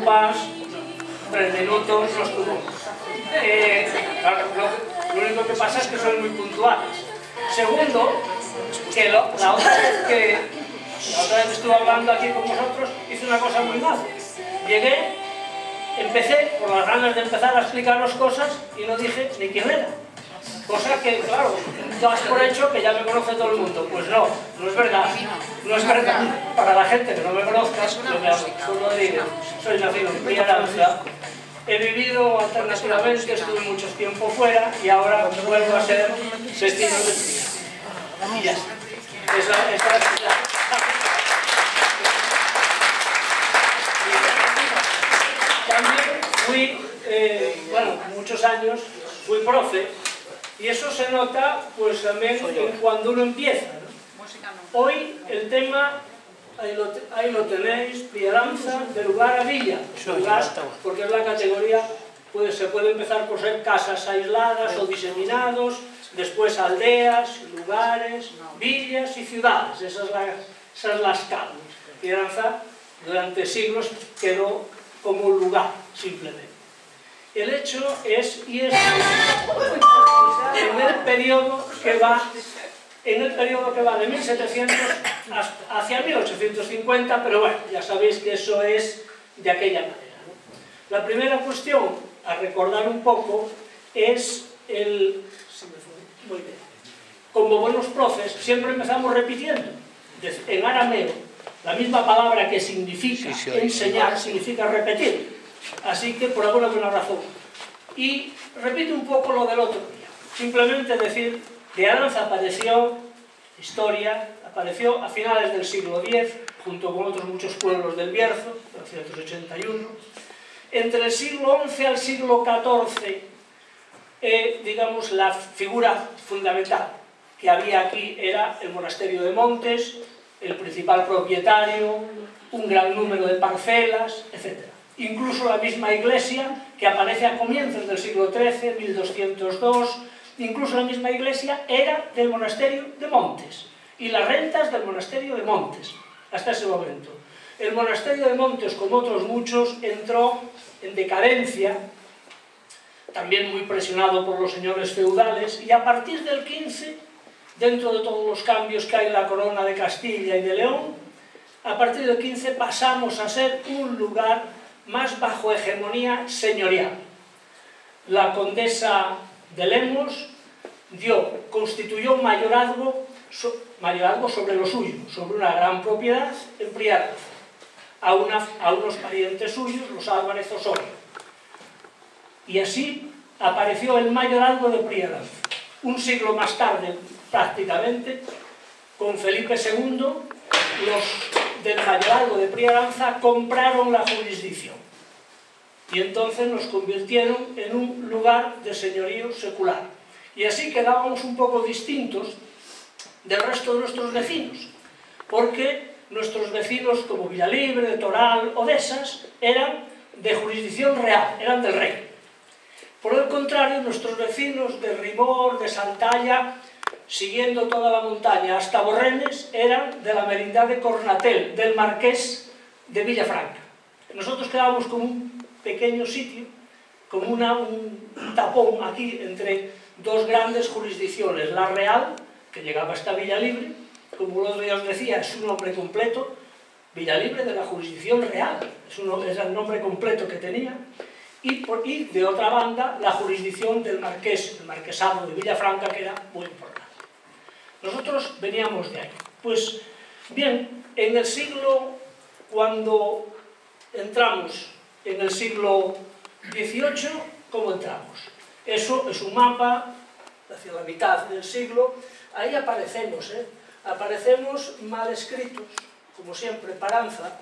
copas, 3 minutos los tuvo. Claro, lo único que pasa es que son muy puntuales. Segundo, que la otra vez que estuve hablando aquí con vosotros, hice una cosa muy mala. Llegué, empecé por las ganas de empezar a explicaros cosas y no dije ni quién era. Cosa que, claro, das por hecho que ya me conoce todo el mundo. Pues no, no es verdad. No es verdad. Para la gente que no me conozca, solo digo, soy nacido en Priaranza, he vivido alternativamente, estuve mucho tiempo fuera y ahora vuelvo a ser vecino de Priaranza. Y ya está. Esa es la... También fui, bueno, muchos años, fui profe. Y eso se nota, pues también cuando uno empieza, ¿no? Hoy el tema, ahí lo tenéis, Priaranza, de lugar a villa. Lugar, porque es la categoría, pues se puede empezar por ser casas aisladas o diseminados, después aldeas, lugares, villas y ciudades. Esa es la escala. Priaranza durante siglos quedó como un lugar, simplemente. El hecho es, y es en el periodo que va de 1700 hacia 1850, pero bueno, ya sabéis que eso es de aquella manera, ¿no? La primera cuestión a recordar un poco es muy bien. Como buenos profes, siempre empezamos repitiendo. En arameo, la misma palabra que significa enseñar, significa repetir. Así que por alguna buena razón. Y repito un poco lo del otro día. Simplemente decir que Priaranza apareció, historia, apareció a finales del siglo X, junto con otros muchos pueblos del Bierzo, 1981. Entre el siglo XI al siglo XIV, digamos, la figura fundamental que había aquí era el monasterio de Montes, el principal propietario, un gran número de parcelas, etc. Incluso la misma iglesia, que aparece a comienzos del siglo XIII, 1202, incluso la misma iglesia era del monasterio de Montes, y las rentas del monasterio de Montes, hasta ese momento. El monasterio de Montes, como otros muchos, entró en decadencia, también muy presionado por los señores feudales, y a partir del XV, dentro de todos los cambios que hay en la corona de Castilla y de León, a partir del XV pasamos a ser un lugar más bajo hegemonía señorial. La condesa de Lemos constituyó un mayorazgo sobre lo suyo, sobre una gran propiedad en Priaranza, a unos parientes suyos, los Álvarez Osorio. Y así apareció el mayorazgo de Priaranza. Un siglo más tarde, prácticamente, con Felipe II, los del mayorazgo de Priaranza compraron la jurisdicción. Y entonces nos convirtieron en un lugar de señorío secular. Y así quedábamos un poco distintos del resto de nuestros vecinos, porque nuestros vecinos como Villalibre, Toral o Dehesas eran de jurisdicción real, eran del rey. Por el contrario, nuestros vecinos de Ribor, de Santalla, siguiendo toda la montaña hasta Borrenes, eran de la merindad de Cornatel, del marqués de Villafranca. Nosotros quedábamos como un pequeño sitio, como un tapón aquí entre dos grandes jurisdicciones, la real, que llegaba hasta Villalibre, como los de os decía, es su nombre completo, Villalibre de la jurisdicción real, es el nombre completo que tenía, y de otra banda la jurisdicción del marqués, el marquesado de Villafranca, que era muy importante. Nosotros veníamos de ahí. Pues bien, en el siglo, cuando entramos en el siglo XVIII, ¿cómo entramos? Eso es un mapa hacia la mitad del siglo. Ahí aparecemos, aparecemos mal escritos, como siempre, Paranza,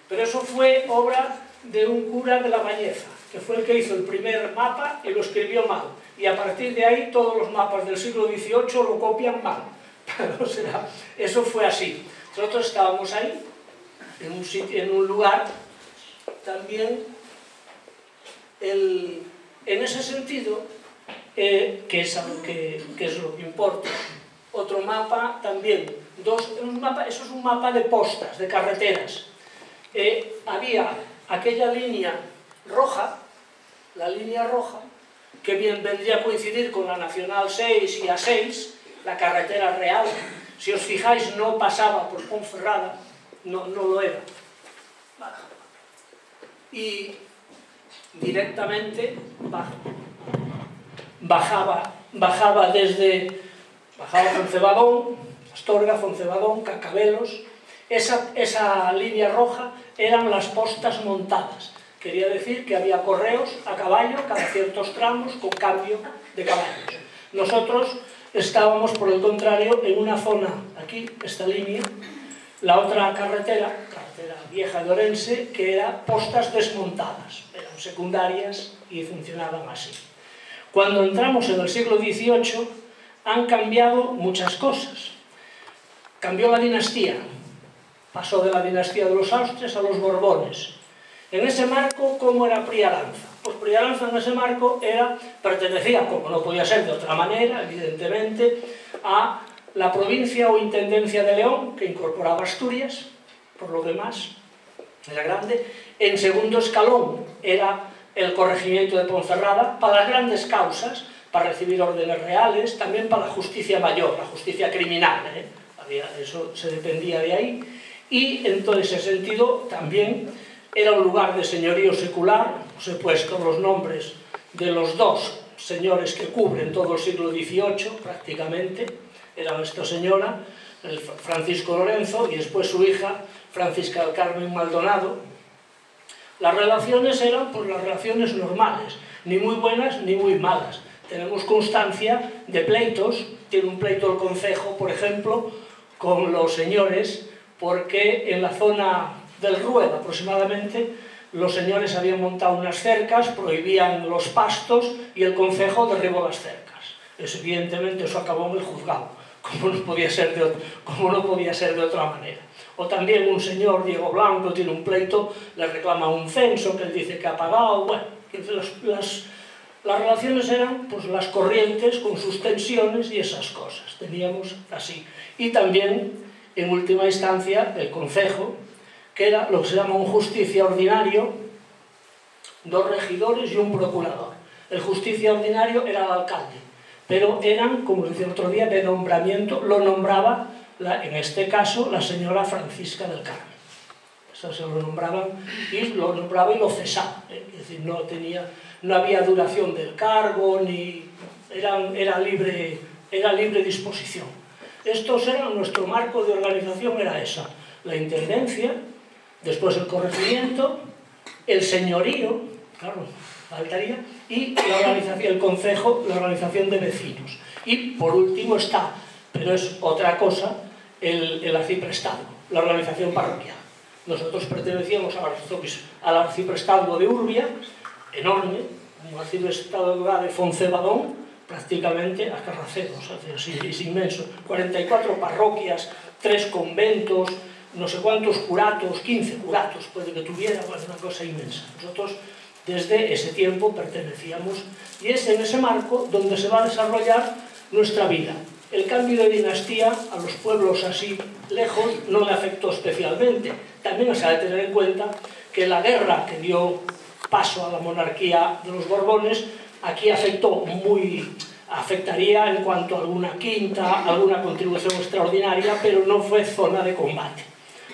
pero eso fue obra de un cura de la Bañeza, que fue el que hizo el primer mapa y lo escribió mal. Y a partir de ahí todos los mapas del siglo XVIII lo copian mal. O sea, eso fue así. Nosotros estábamos ahí, en un lugar, también, en ese sentido, que es lo que importa. Otro mapa también, eso es un mapa de postas, de carreteras. Había aquella línea roja, la línea roja, que bien vendría a coincidir con la Nacional 6 y A6, la carretera real. Si os fijáis, no pasaba por Ponferrada, no lo era. Y directamente bajaba desde Foncebadón, Astorga, Foncebadón, Cacabelos. Esa línea roja eran las postas montadas. Quería decir que había correos a caballo cada ciertos tramos con cambio de caballos. Nosotros estábamos, por el contrario, en una zona, aquí, esta línea, la otra carretera vieja de Orense, que era postas desmontadas, eran secundarias y funcionaban así. Cuando entramos en el siglo XVIII han cambiado muchas cosas. Cambió la dinastía, pasó de la dinastía de los Austrias a los Borbones. En ese marco, ¿cómo era Prialanza? Pues Prialanza en ese marco pertenecía, como no podía ser de otra manera, evidentemente, a la provincia o intendencia de León, que incorporaba Asturias, por lo demás, era grande. En segundo escalón era el corregimiento de Ponferrada, para las grandes causas, para recibir órdenes reales, también para la justicia mayor, la justicia criminal, eso se dependía de ahí. Y en todo ese sentido también era un lugar de señorío secular. Os he puesto los nombres de los dos señores que cubren todo el siglo XVIII, prácticamente. Era esta señora, el Francisco Lorenzo, y después su hija, Francisca del Carmen Maldonado. Las relaciones eran pues las relaciones normales, ni muy buenas ni muy malas. Tenemos constancia de pleitos. Tiene un pleito el concejo, por ejemplo, con los señores, porque en la zona del Rueda aproximadamente los señores habían montado unas cercas, prohibían los pastos y el concejo derribó las cercas. Evidentemente eso acabó en el juzgado, como no podía ser de otra manera. O también un señor, Diego Blanco, tiene un pleito, le reclama un censo que él dice que ha pagado. Bueno, las relaciones eran pues las corrientes con sus tensiones y esas cosas. Teníamos así. Y también, en última instancia, el concejo, que era lo que se llama un justicia ordinario, dos regidores y un procurador. El justicia ordinario era el alcalde, pero eran, como decía el otro día, de nombramiento, lo nombraba, en este caso, la señora Francisca del Carmen. Eso se lo nombraban, y lo cesaba. Es decir, no había duración del cargo, ni era libre disposición. Estos eran, nuestro marco de organización era esa: la intendencia, después el corregimiento, el señorío, claro, faltaría, y la organización, el concejo, la organización de vecinos. Y por último está, pero es otra cosa, el arciprestado, la organización parroquial. Nosotros pertenecíamos al arciprestado de Urbia, enorme, un arciprestado de Foncebadón, prácticamente a carraceros, es inmenso. 44 parroquias, 3 conventos, no sé cuántos curatos, 15 curatos puede que tuviera, una cosa inmensa. Nosotros desde ese tiempo pertenecíamos, y es en ese marco donde se va a desarrollar nuestra vida. El cambio de dinastía a los pueblos así lejos no le afectó especialmente. También se ha de tener en cuenta que la guerra que dio paso a la monarquía de los Borbones aquí afectaría en cuanto a alguna quinta, alguna contribución extraordinaria, pero no fue zona de combate.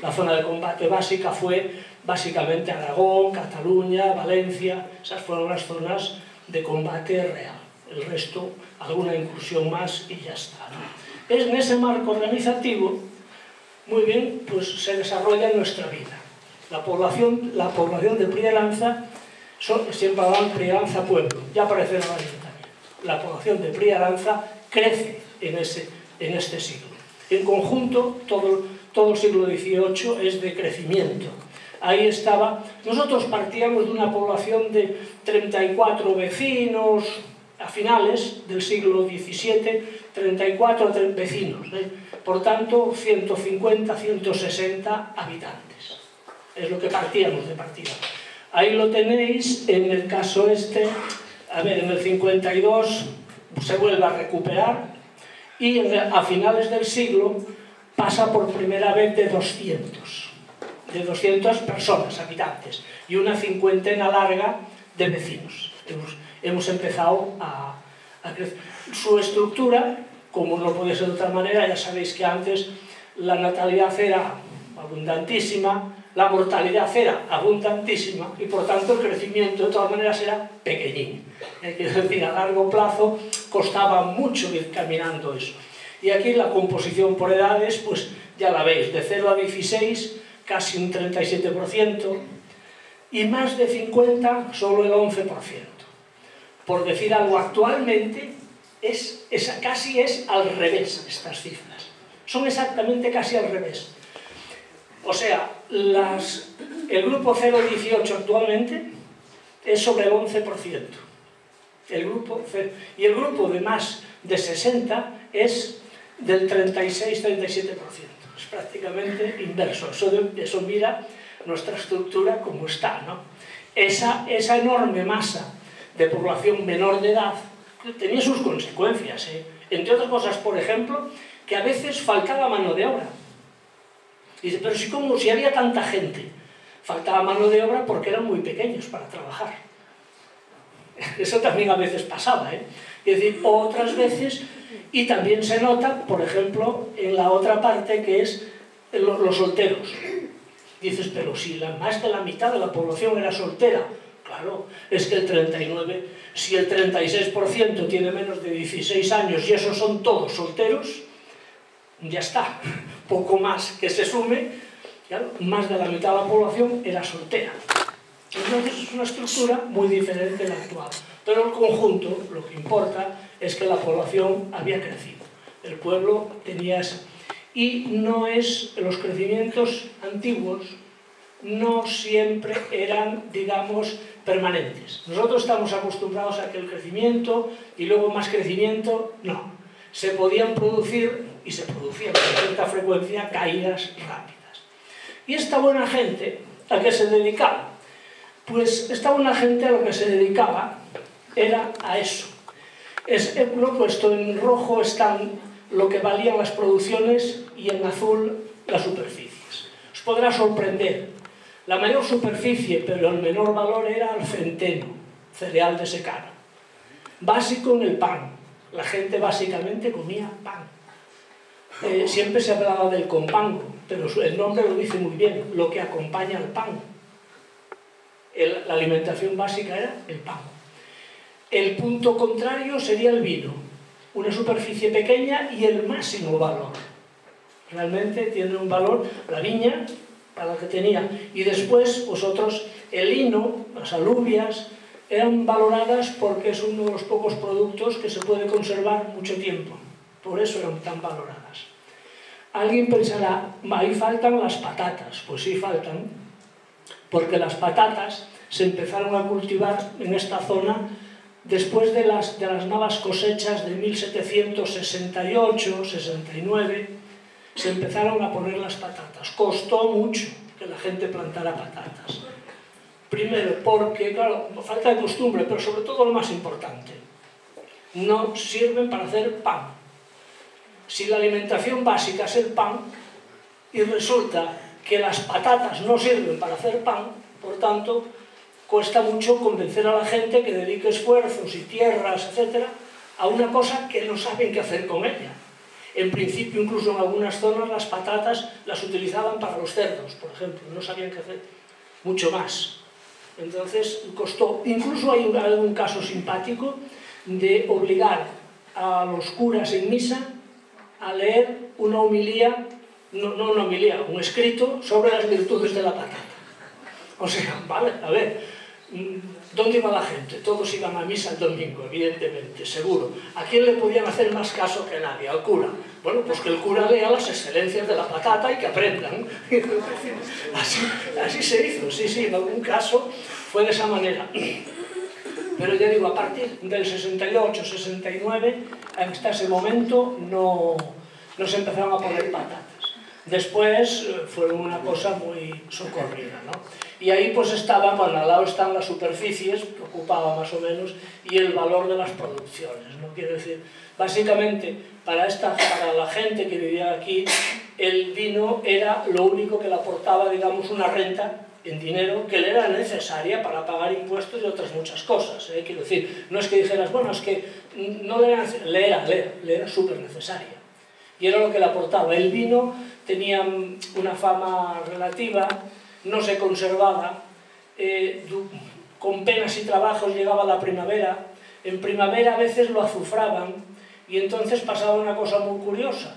La zona de combate básica fue básicamente Aragón, Cataluña, Valencia. Esas fueron las zonas de combate real. El resto, alguna incursión más y ya está, ¿no? Es en ese marco organizativo, muy bien, pues se desarrolla nuestra vida. La población de Prialanza, siempre hablan Prialanza pueblo, ya aparecerá también. La población de Prialanza crece en este siglo. En conjunto, todo el siglo XVIII es de crecimiento. Ahí estaba. Nosotros partíamos de una población de 34 vecinos, a finales del siglo XVII, 34 vecinos, por tanto 150, 160 habitantes. Es lo que partíamos de partida. Ahí lo tenéis, en el caso este, en el 52 se vuelve a recuperar y a finales del siglo pasa por primera vez de 200. de 200 personas, habitantes, y una cincuentena larga de vecinos. Hemos empezado a crecer. Su estructura, como no puede ser de otra manera, ya sabéis que antes la natalidad era abundantísima, la mortalidad era abundantísima y por tanto el crecimiento de todas maneras era pequeñín. Quiero decir, a largo plazo costaba mucho ir caminando eso. Y aquí la composición por edades, pues ya la veis, de 0 a 16, casi un 37%, y más de 50, solo el 11%. Por decir algo, actualmente casi es al revés estas cifras. Son exactamente casi al revés. O sea, el grupo 0-18 actualmente es sobre el 11%. Y el grupo de más de 60 es del 36-37%. Es prácticamente inverso. Eso mira nuestra estructura como está, ¿no? Esa enorme masa de población menor de edad tenía sus consecuencias, ¿eh? Entre otras cosas, por ejemplo, que a veces faltaba mano de obra. Dice, pero si había tanta gente, faltaba mano de obra porque eran muy pequeños para trabajar. Eso también a veces pasaba, ¿eh? Es decir, otras veces, y también se nota, por ejemplo, en la otra parte que es los solteros. Dices, pero si más de la mitad de la población era soltera, claro, es que si el 36% tiene menos de 16 años y esos son todos solteros, ya está, poco más que se sume, claro, más de la mitad de la población era soltera. Entonces es una estructura muy diferente de la actual. Pero el conjunto, lo que importa, es que la población había crecido. El pueblo tenía esa. Y los crecimientos antiguos no siempre eran, digamos, permanentes. Nosotros estamos acostumbrados a que el crecimiento y luego más crecimiento, no. Se podían producir, y se producían con cierta frecuencia, caídas rápidas. ¿Y esta buena gente a qué se dedicaba? Pues esta buena gente a lo que se dedicaba era a eso. Lo he puesto en rojo están lo que valían las producciones y en azul las superficies. Os podrá sorprender. La mayor superficie, pero el menor valor, era el centeno, cereal de secano. Básico en el pan. La gente básicamente comía pan. Siempre se hablaba del compango, pero el nombre lo dice muy bien, lo que acompaña al pan. La alimentación básica era el pan. El punto contrario sería el vino. Una superficie pequeña y el máximo valor. Realmente tiene un valor, la viña, para lo que tenía. Y después, vosotros, el lino, las alubias, eran valoradas porque es uno de los pocos productos que se puede conservar mucho tiempo. Por eso eran tan valoradas. Alguien pensará, ahí faltan las patatas. Pues sí faltan, porque las patatas se empezaron a cultivar en esta zona después de las nuevas cosechas de 1768, 69, se empezaron a poner las patatas. Costó mucho que la gente plantara patatas. Primero, porque, claro, falta de costumbre, pero sobre todo lo más importante, no sirven para hacer pan. Si la alimentación básica es el pan, y resulta que las patatas no sirven para hacer pan, por tanto, cuesta mucho convencer a la gente que dedique esfuerzos y tierras, etcétera, a una cosa que no saben qué hacer con ella. En principio, incluso en algunas zonas, las patatas las utilizaban para los cerdos, por ejemplo, no sabían qué hacer, mucho más. Entonces, costó. Incluso hay algún caso simpático de obligar a los curas en misa a leer una homilía, no una homilía, un escrito sobre las virtudes de la patata. O sea, vale, a ver, ¿dónde iba la gente? Todos iban a misa el domingo, evidentemente, seguro. ¿A quién le podían hacer más caso que nadie? Al cura. Bueno, pues que el cura lea las excelencias de la patata y que aprendan. Así se hizo, sí, en algún caso fue de esa manera. Pero ya digo, a partir del 68, 69, hasta ese momento no se empezaron a poner patatas. Después fueron una cosa muy socorrida, ¿no? Y ahí pues estaban, bueno, al lado están las superficies, que ocupaba más o menos, y el valor de las producciones, ¿no? Quiero decir, básicamente, para la gente que vivía aquí, el vino era lo único que le aportaba, digamos, una renta en dinero que le era necesaria para pagar impuestos y otras muchas cosas, ¿eh? Quiero decir, no es que dijeras, bueno, es que no le era súper necesaria. Y era lo que le aportaba. El vino tenía una fama relativa, no se conservaba, con penas y trabajos llegaba la primavera. En primavera a veces lo azufraban y entonces pasaba una cosa muy curiosa.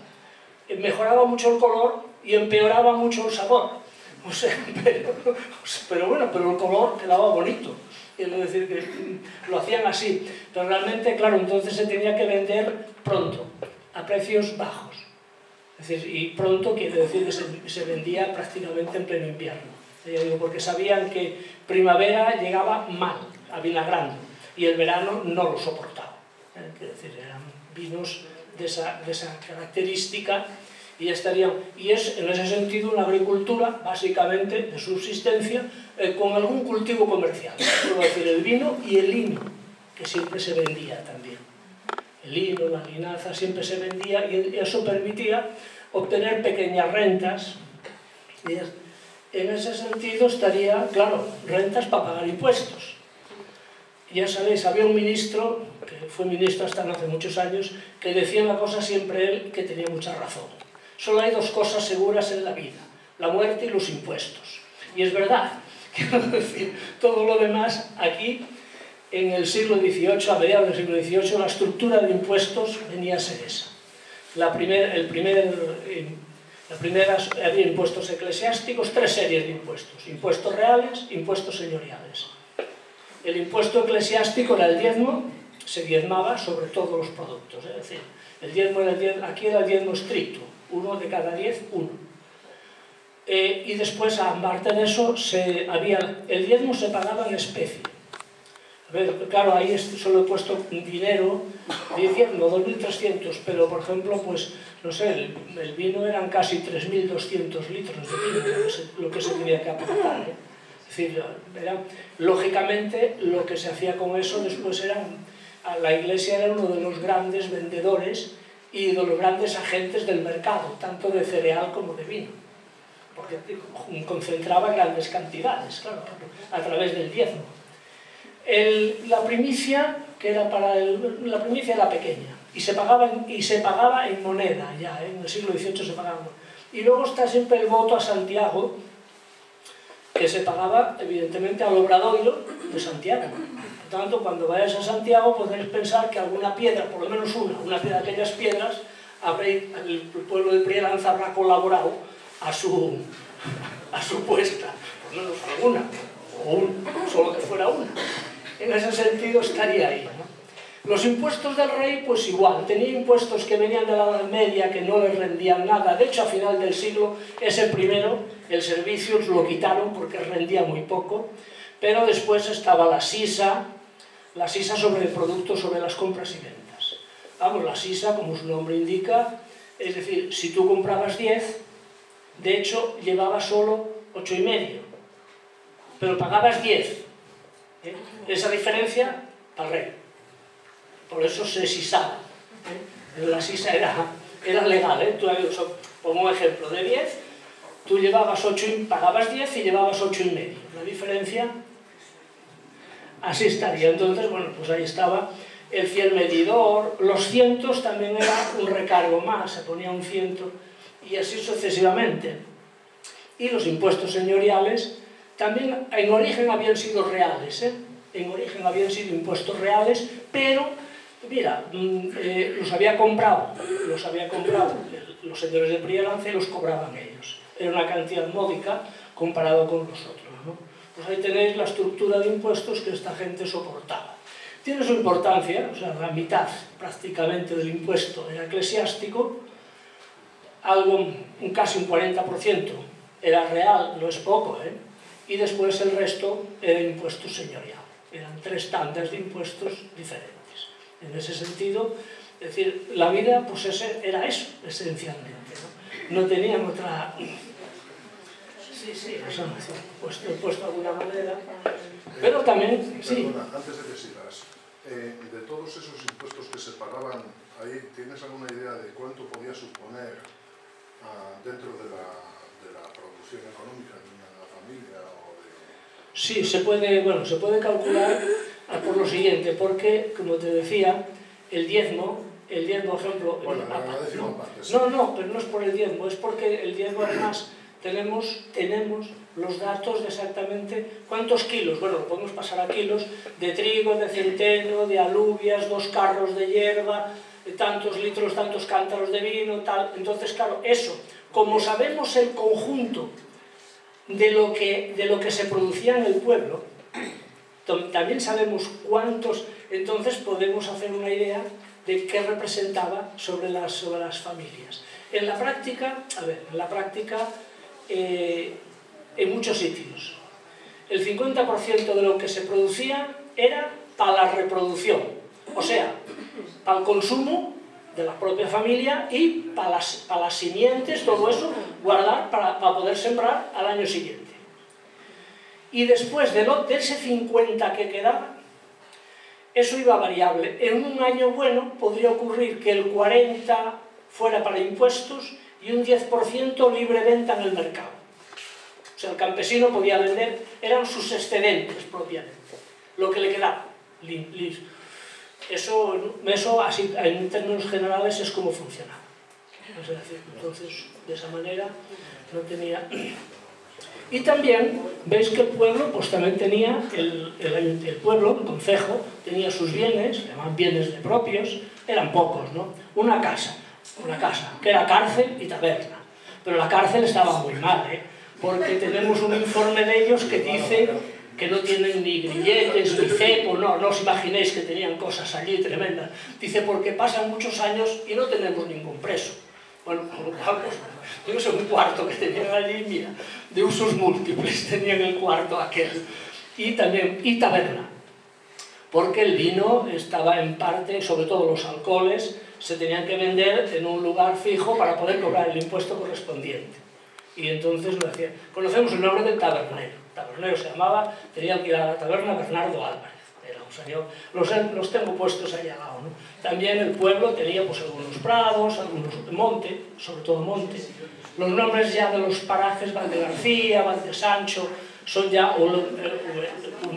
Mejoraba mucho el color y empeoraba mucho el sabor. O sea, pero bueno, pero el color quedaba bonito. Quiero decir que lo hacían así. Pero realmente, claro, entonces se tenía que vender pronto, a precios bajos. Es decir, y pronto quiere decir que se vendía prácticamente en pleno invierno. Ya digo, porque sabían que primavera llegaba mal, avinagrando, y el verano no lo soportaba. Quiero decir, eran vinos de esa característica y estarían. Y es en ese sentido una agricultura básicamente de subsistencia con algún cultivo comercial. Quiero decir, el vino y el lino, que siempre se vendía también. El lino, la linaza, siempre se vendía y eso permitía obtener pequeñas rentas. Y en ese sentido estaría, claro, rentas para pagar impuestos. Ya sabéis, había un ministro, que fue ministro hasta no hace muchos años, que decía una cosa siempre él que tenía mucha razón. Solo hay dos cosas seguras en la vida, la muerte y los impuestos. Y es verdad, quiero decir, todo lo demás aquí, en el siglo XVIII, a mediados del siglo XVIII, la estructura de impuestos venía a ser esa. Había impuestos eclesiásticos, tres series de impuestos: impuestos reales, impuestos señoriales. El impuesto eclesiástico era el diezmo, se diezmaba sobre todos los productos, es decir, el diezmo aquí era el diezmo estricto, 1 de cada 10, 1. Y después, aparte de eso, el diezmo se pagaba en especie. A ver, claro, ahí solo he puesto dinero, diezmo, 2.300, pero por ejemplo, pues, no sé, el vino eran casi 3.200 litros de vino, lo que se tenía que aportar, ¿eh? Es decir, lógicamente, lo que se hacía con eso después la Iglesia era uno de los grandes vendedores y de los grandes agentes del mercado, tanto de cereal como de vino, porque concentraba grandes cantidades, claro, a través del diezmo. La primicia, la primicia era pequeña y se pagaba en moneda ya, en el siglo XVIII se pagaba. Y luego está siempre el voto a Santiago, que se pagaba evidentemente al obradoiro de Santiago. Por tanto, cuando vayáis a Santiago podréis pensar que alguna piedra, por lo menos una de aquellas piedras, el pueblo de Prielanza habrá colaborado a su puesta, por lo menos alguna, o solo que fuera una. En ese sentido estaría ahí, ¿no? Los impuestos del rey, pues igual, tenía impuestos que venían de la Edad Media que no les rendían nada. De hecho, a final del siglo, ese primero, el servicio, lo quitaron porque rendía muy poco, pero después estaba la sisa sobre el producto, sobre las compras y ventas. Vamos, la sisa, como su nombre indica, es decir, si tú comprabas 10, de hecho, llevabas solo 8,5, pero pagabas 10. Esa diferencia para el rey. Por eso se sisaba. La sisa era legal, ¿eh? Pongo un ejemplo, de 10, tú pagabas 10 y llevabas 8,5. La diferencia, así estaría. Entonces, bueno, pues ahí estaba el fiel medidor. Los cientos también era un recargo más, se ponía un ciento, y así sucesivamente. Y los impuestos señoriales también en origen habían sido reales, ¿eh? En origen habían sido impuestos reales, pero, mira, los había comprado los señores de Prielanza y los cobraban ellos. Era una cantidad módica comparado con los otros, ¿no? Pues ahí tenéis la estructura de impuestos que esta gente soportaba. Tiene su importancia, o sea, la mitad prácticamente del impuesto era eclesiástico, casi un 40% era real, no es poco, ¿eh? Y después el resto era impuesto señorial. Eran 3 tandas de impuestos diferentes. En ese sentido, es decir, la vida pues era eso, esencialmente, ¿no? no tenían otra... Sí, eso he puesto alguna manera, pero también... Sí. Perdona, antes de que sigas, de todos esos impuestos que se pagaban ahí, ¿tienes alguna idea de cuánto podía suponer dentro de la producción económica de una familia? Sí, se puede calcular por lo siguiente, porque, como te decía, el diezmo, ejemplo... Bueno, la décima parte, sí. No, pero no es por el diezmo, es porque el diezmo además tenemos los datos de exactamente cuántos kilos, bueno, lo podemos pasar a kilos, de trigo, de centeno, de alubias, 2 carros de hierba, tantos litros, tantos cántaros de vino, tal. Entonces, claro, eso, como sabemos el conjunto de lo que se producía en el pueblo, también sabemos cuántos, entonces podemos hacer una idea de qué representaba sobre las familias. En la práctica, en muchos sitios, el 50% de lo que se producía era para la reproducción, o sea, para el consumo de la propia familia y para las simientes, todo eso, guardar para poder sembrar al año siguiente. Y después de ese 50 que quedaba, eso iba variable. En un año bueno podría ocurrir que el 40 fuera para impuestos y un 10% libre venta en el mercado. O sea, el campesino podía vender, eran sus excedentes propiamente, lo que le quedaba. Eso así, en términos generales, es como funcionaba. Es decir, entonces, de esa manera no tenía... Y también veis que el pueblo pues también tenía, el pueblo, el concejo, tenía sus bienes, se llamaban bienes de propios, eran pocos, ¿no? Una casa, que era cárcel y taberna. Pero la cárcel estaba muy mal, porque tenemos un informe de ellos que dice que no tienen ni grilletes, ni cepo, no os imaginéis que tenían cosas allí tremendas. Dice, porque pasan muchos años y no tenemos ningún preso. Bueno, pues, yo no sé, un cuarto que tenían allí, mira, de usos múltiples, tenían el cuarto aquel. Y también, y taberna, porque el vino estaba en parte, sobre todo los alcoholes, se tenían que vender en un lugar fijo para poder cobrar el impuesto correspondiente. Y entonces lo hacían. Conocemos el nombre del tabernero. El tabernero se llamaba, tenía que ir a la taberna Bernardo Álvarez. Era un señor, los tengo puestos ahí al lado, ¿no? También el pueblo tenía pues algunos prados, algunos monte, sobre todo monte. Los nombres ya de los parajes, Valdegarcía, Valdesancho, son ya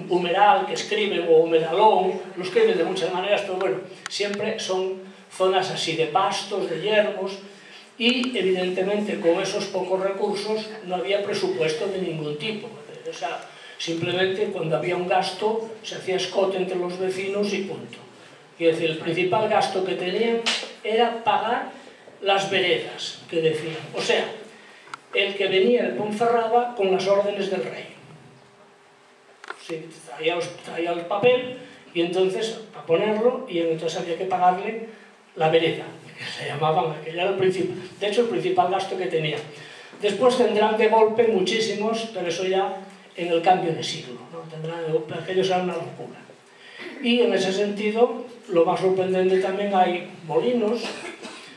Humeral, que escriben, o Humeralón, lo escriben de muchas maneras, pero bueno, siempre son zonas así de pastos, de yermos, y evidentemente con esos pocos recursos no había presupuesto de ningún tipo. O sea, simplemente cuando había un gasto se hacía escote entre los vecinos y punto. Es decir, el principal gasto que tenían era pagar las veredas, que decían. O sea, el que venía de Ponferrada con las órdenes del rey. Sí, traía el papel y entonces, para ponerlo, y entonces había que pagarle la vereda, que se llamaban, que era el principal. De hecho, el principal gasto que tenía. Después tendrán de golpe muchísimos, pero eso ya en el cambio de siglo, ¿no? Aquellos eran una locura. Y en ese sentido, lo más sorprendente también, hay molinos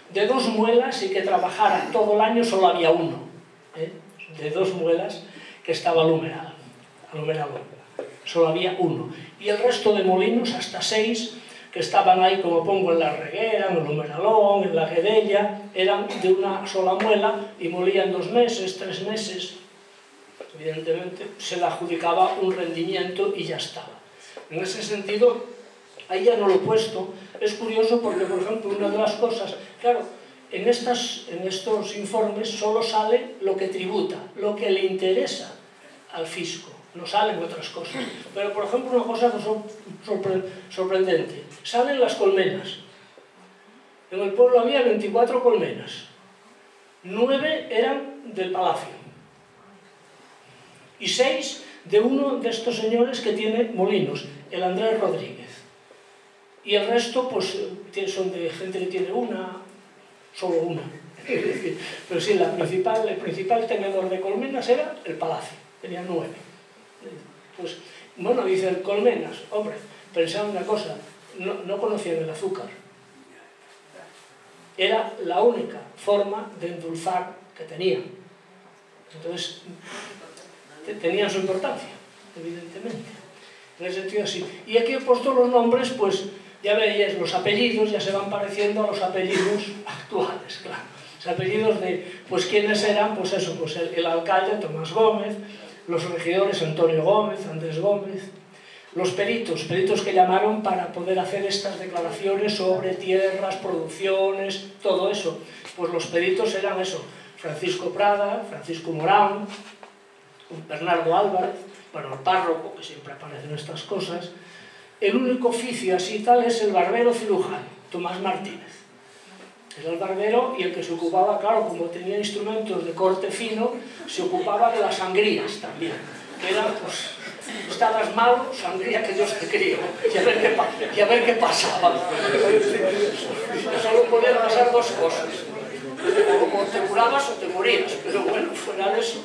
de 2 muelas y que trabajaran todo el año, solo había uno, de 2 muelas, que estaba al humeral, solo había uno. Y el resto de molinos, hasta 6, que estaban ahí, como pongo, en la reguera, en el humeralón, en la guedella, eran de una sola muela y molían 2 meses, 3 meses. Evidentemente se le adjudicaba un rendimiento y ya estaba. En ese sentido, ahí ya no lo he puesto. Es curioso porque, por ejemplo, una de las cosas, claro, en estos informes solo sale lo que tributa, lo que le interesa al fisco, no salen otras cosas. Pero, por ejemplo, una cosa sorprendente, salen las colmenas. En el pueblo había 24 colmenas, 9 eran del palacio y 6 de uno de estos señores que tiene molinos, el Andrés Rodríguez. Y el resto, pues, son de gente que tiene solo una. Pero sí, el principal tenedor de colmenas era el palacio, tenía 9. Pues, bueno, dicen colmenas, hombre, pensaban una cosa, no conocían el azúcar. Era la única forma de endulzar que tenían. Entonces, tenían su importancia, evidentemente. En ese sentido, así. Y aquí he puesto los nombres, pues, ya veis, los apellidos ya se van pareciendo a los apellidos actuales, claro. Los apellidos de, pues, ¿quiénes eran? Pues eso, pues el alcalde, Tomás Gómez, los regidores, Antonio Gómez, Andrés Gómez, los peritos que llamaron para poder hacer estas declaraciones sobre tierras, producciones, todo eso. Pues los peritos eran eso, Francisco Prada, Francisco Morán, Bernardo Álvarez, bueno, el párroco, que siempre aparece en estas cosas. El único oficio así tal es el barbero cirujano, Tomás Martínez. Era el barbero y el que se ocupaba, claro, como tenía instrumentos de corte fino, se ocupaba de las sangrías también, que eran, pues, estabas malo, sangría que Dios te crió, y a ver qué pasaba. Solo podían pasar dos cosas, o te curabas o te morías, pero bueno, fuera de eso,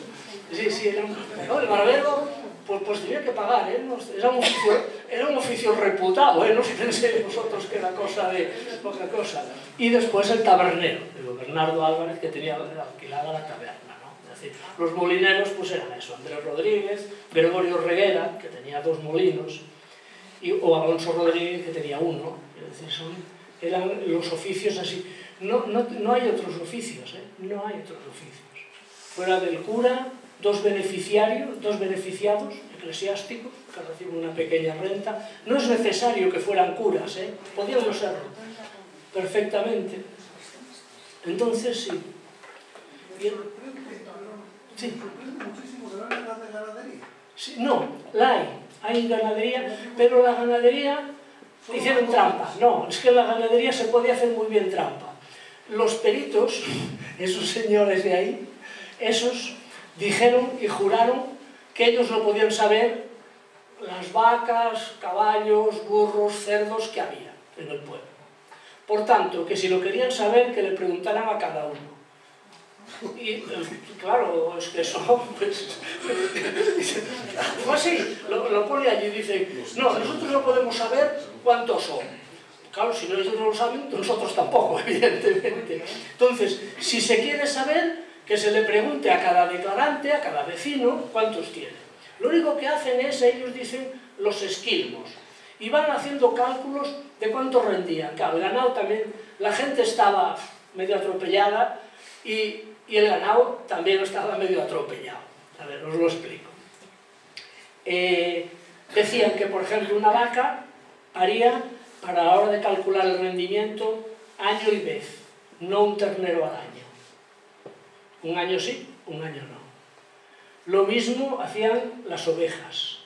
sí, era no, el barbero, pues tenía que pagar, era un oficio reputado, no os penséis vosotros que era cosa de poca cosa. Y después el tabernero, Bernardo Álvarez, que tenía alquilada la taberna, ¿no? Es decir, los molineros pues eran eso, Andrés Rodríguez, Gregorio Reguera, que tenía 2 molinos, o Alonso Rodríguez, que tenía 1, es decir, eran los oficios así. No hay otros oficios, no hay otros oficios. Fuera del cura, 2 beneficiados eclesiásticos que reciben una pequeña renta. No es necesario que fueran curas, podían no serlo perfectamente. Entonces, sí. Bien. Sí. Sí, no, hay ganadería, pero la ganadería hicieron trampa. No, es que en la ganadería se podía hacer muy bien trampa. Los peritos, esos señores de ahí, esos dijeron y juraron que ellos no podían saber las vacas, caballos, burros, cerdos que había en el pueblo. Por tanto, que si lo querían saber, que le preguntaran a cada uno. Y claro, es que eso, pues así, lo pone allí y dice, no, nosotros no podemos saber cuántos son. Claro, si no ellos no lo saben, nosotros tampoco, evidentemente. Entonces, si se quiere saber, que se le pregunte a cada declarante, a cada vecino, cuántos tiene. Lo único que hacen es, ellos dicen, los esquilmos. Y van haciendo cálculos de cuánto rendían. Claro, el ganado también, la gente estaba medio atropellada y el ganado también estaba medio atropellado. A ver, os lo explico. Decían que, por ejemplo, una vaca haría, para la hora de calcular el rendimiento, año y vez, no un ternero al año. Un año sí, un año no. Lo mismo hacían las ovejas.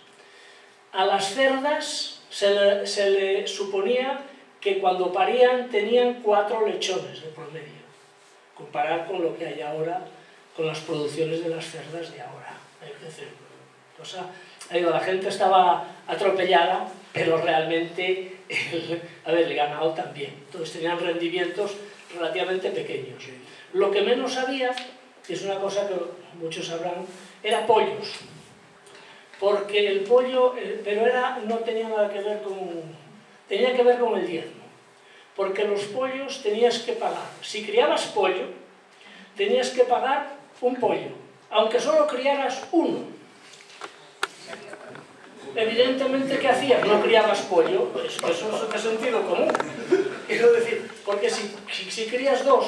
A las cerdas se le suponía que cuando parían tenían 4 lechones de promedio, comparar con lo que hay ahora, con las producciones de las cerdas de ahora. Es decir, la gente estaba atropellada, pero realmente el ganado también. Entonces tenían rendimientos relativamente pequeños. Lo que menos había, que es una cosa que muchos sabrán, era pollos. Porque el pollo, pero no tenía nada que ver tenía que ver con el diezmo. Porque los pollos tenías que pagar. Si criabas pollo, tenías que pagar un pollo, aunque solo criaras uno. Evidentemente, ¿qué hacías? No criabas pollo, pues eso es de sentido común. Quiero decir, porque si crías 2,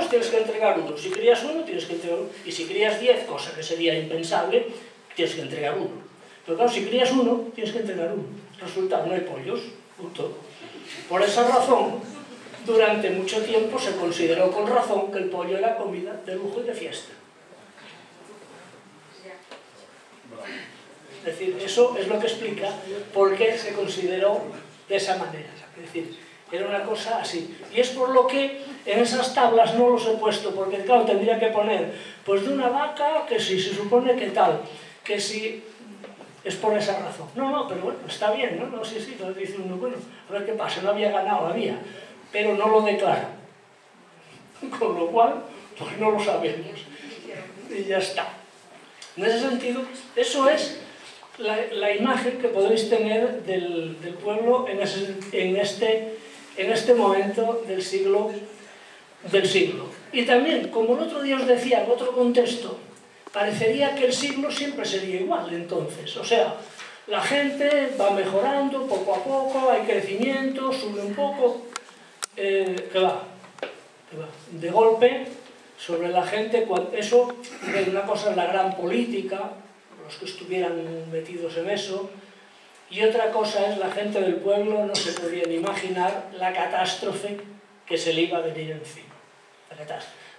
tienes que entregar 1. Si crías 1, tienes que entregar 1. Y si crías 10, cosa que sería impensable, tienes que entregar 1. Pero claro, si crías 1, tienes que entregar 1. Resultado, no hay pollos. Punto. Por esa razón, durante mucho tiempo se consideró con razón que el pollo era comida de lujo y de fiesta. Es decir, eso es lo que explica por qué se consideró de esa manera. Es decir, era una cosa así. Y es por lo que en esas tablas no los he puesto, porque claro, tendría que poner, pues de una vaca, que si se supone que tal, que si es por esa razón. No, pero bueno, está bien, ¿no? Sí, entonces dice uno, bueno, a ver qué pasa, no había ganado, había, pero no lo declara. Con lo cual, pues no lo sabemos. Y ya está. En ese sentido, eso es la imagen que podéis tener del pueblo en este momento del siglo. Y también, como el otro día os decía, en otro contexto, parecería que el siglo siempre sería igual entonces. O sea, la gente va mejorando poco a poco, hay crecimiento, sube un poco, que va. De golpe, sobre la gente, eso, una cosa es la gran política, los que estuvieran metidos en eso, y otra cosa es la gente del pueblo, no se podían imaginar la catástrofe que se le iba a venir encima.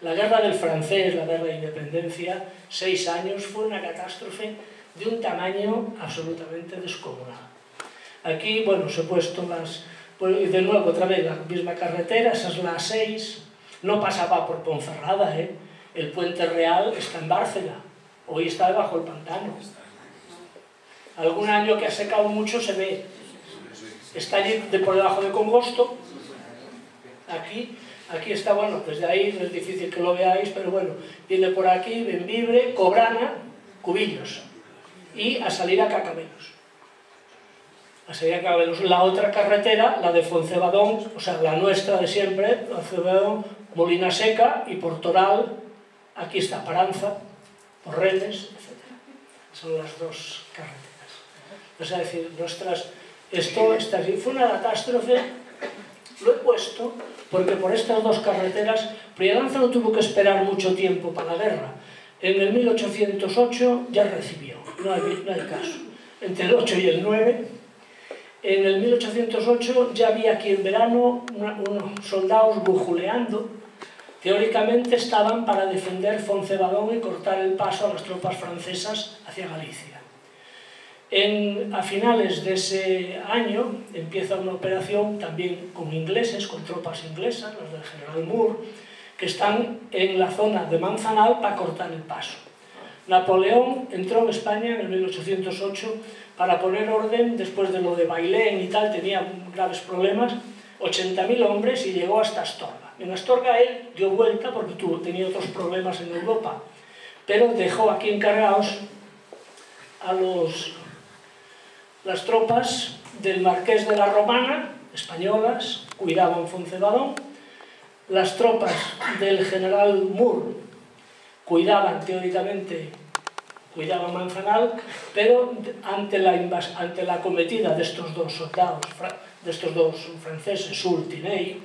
La guerra del francés, la guerra de independencia, 6 años, fue una catástrofe de un tamaño absolutamente descomunal. Aquí, bueno, os he puesto de nuevo, otra vez, la misma carretera, esa es la A6, no pasaba por Ponferrada, el Puente Real está en Bárcena, hoy está debajo del pantano. Algún año que ha secado mucho se ve, está allí por debajo de Congosto, aquí está, bueno, desde ahí es difícil que lo veáis, pero bueno, viene por aquí, Bembibre, Cobrana, Cubillos, y a salir a Cacabelos. La otra carretera, la de Foncebadón, o sea, la nuestra de siempre, Foncebadón, Molina Seca y Portoral, aquí está Paranza, Porreles, etc. Son las dos carreteras. Es decir, esta fue una catástrofe, lo he puesto porque por estas dos carreteras, Priadanza no tuvo que esperar mucho tiempo para la guerra. En el 1808 ya recibió, no hay caso. Entre el 8 y el 9, en el 1808 ya había aquí en verano unos soldados bujuleando. Teóricamente estaban para defender Foncebadón y cortar el paso a las tropas francesas hacia Galicia. A finales de ese año empieza una operación también con ingleses, con tropas inglesas, los del general Moore, que están en la zona de Manzanal para cortar el paso. Napoleón entró en España en el 1808 para poner orden, después de lo de Bailén y tal, tenía graves problemas, 80.000 hombres y llegó hasta Astorga. En Astorga él dio vuelta porque tenía otros problemas en Europa, pero dejó aquí encargados a las tropas del Marqués de la Romana, españolas, cuidaban Foncebadón, las tropas del general Moore teóricamente cuidaban Manzanal, pero ante la acometida de estos dos soldados, de estos dos franceses, Soult y Ney,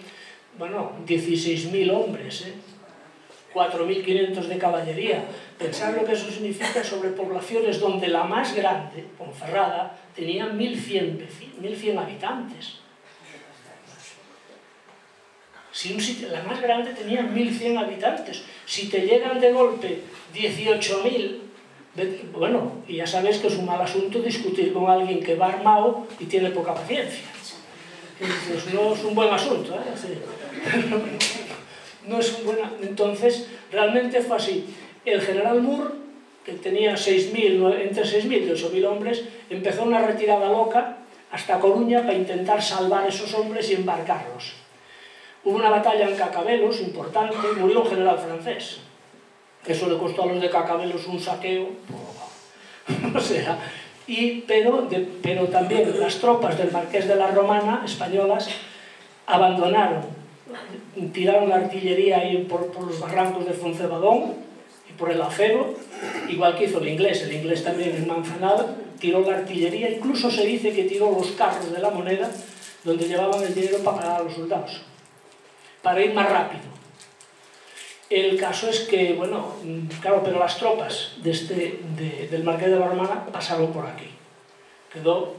bueno, 16.000 hombres, 4.500 de caballería. Pensad lo que eso significa sobre poblaciones donde la más grande, Ponferrada, tenía 1.100 habitantes. La más grande tenía 1.100 habitantes. Si te llegan de golpe 18.000, bueno, y ya sabes que es un mal asunto discutir con alguien que va armado y tiene poca paciencia. Entonces, no es un buen asunto, no es un buen... Entonces, realmente fue así. El general Moore, que tenía entre 6.000 y 8.000 hombres, empezó una retirada loca hasta Coruña para intentar salvar a esos hombres y embarcarlos. Hubo una batalla en Cacabelos importante, murió un general francés. Eso le costó a los de Cacabelos un saqueo. O sea, pero también las tropas del Marqués de la Romana, españolas, abandonaron, tiraron la artillería ahí por los barrancos de Foncebadón y por el acero, igual que hizo el inglés también en Manzanal, tiró la artillería, incluso se dice que tiró los carros de la moneda donde llevaban el dinero para pagar a los soldados, para ir más rápido. El caso es que, bueno, claro, pero las tropas del Marqués de la Romana pasaron por aquí. Quedó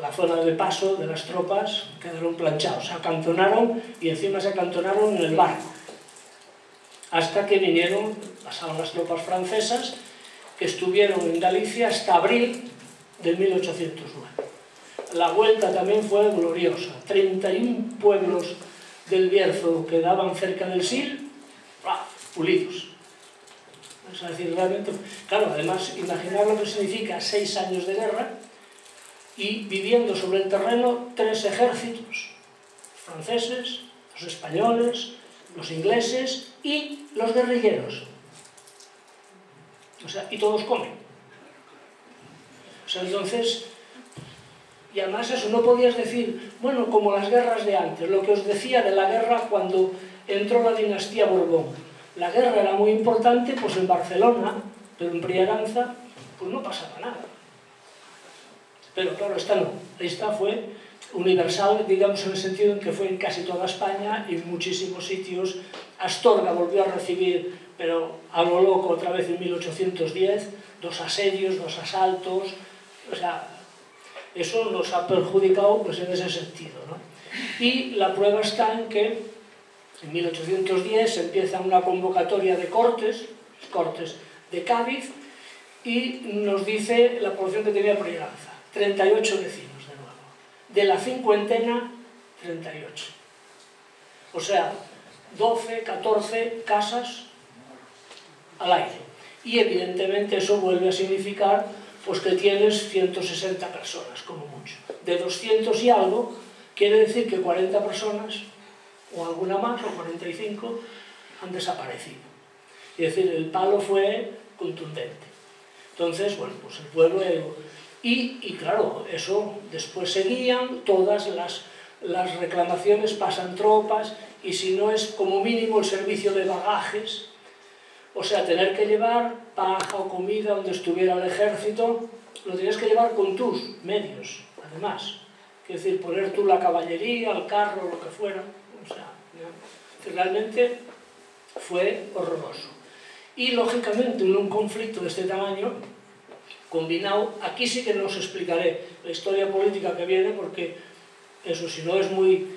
la zona de paso de las tropas, quedaron planchados, se acantonaron y encima se acantonaron en el barco. Hasta que pasaron las tropas francesas, que estuvieron en Galicia hasta abril de 1809. La vuelta también fue gloriosa. 31 pueblos del Bierzo que daban cerca del Sil, pulidos. Es decir, realmente, claro, además, imaginar lo que significa 6 años de guerra y viviendo sobre el terreno 3 ejércitos, franceses, los españoles, los ingleses y los guerrilleros. O sea, y todos comen. O sea, entonces, Y además eso, no podías decir, bueno, como las guerras de antes, lo que os decía de la guerra cuando entró la dinastía Borbón. La guerra era muy importante pues en Barcelona, pero en Priaranza pues no pasaba nada. Pero claro, esta no, esta fue universal, digamos, en el sentido en que fue en casi toda España y en muchísimos sitios. Astorga volvió a recibir, pero a lo loco otra vez en 1810, 2 asedios, 2 asaltos, o sea, eso nos ha perjudicado pues en ese sentido, ¿no? Y la prueba está en que en 1810 empieza una convocatoria de Cortes de Cádiz, y nos dice la población que tenía Priaranza, 38 vecinos de nuevo. De la cincuentena, 38. O sea, 12, 14 casas al aire. Y evidentemente eso vuelve a significar pues que tienes 160 personas, como mucho. De 200 y algo, quiere decir que 40 personas, o alguna más, o 45, han desaparecido. Es decir, el palo fue contundente. Entonces, bueno, pues el pueblo... Y claro, eso después seguían todas las reclamaciones, pasan tropas, y si no es como mínimo el servicio de bagajes, o sea, tener que llevar paja o comida donde estuviera el ejército, lo tenías que llevar con tus medios, además. Es decir, poner tú la caballería, el carro, lo que fuera. O sea, realmente fue horroroso. Y lógicamente en un conflicto de este tamaño, combinado, aquí sí que no os explicaré la historia política que viene, porque eso, si no es muy...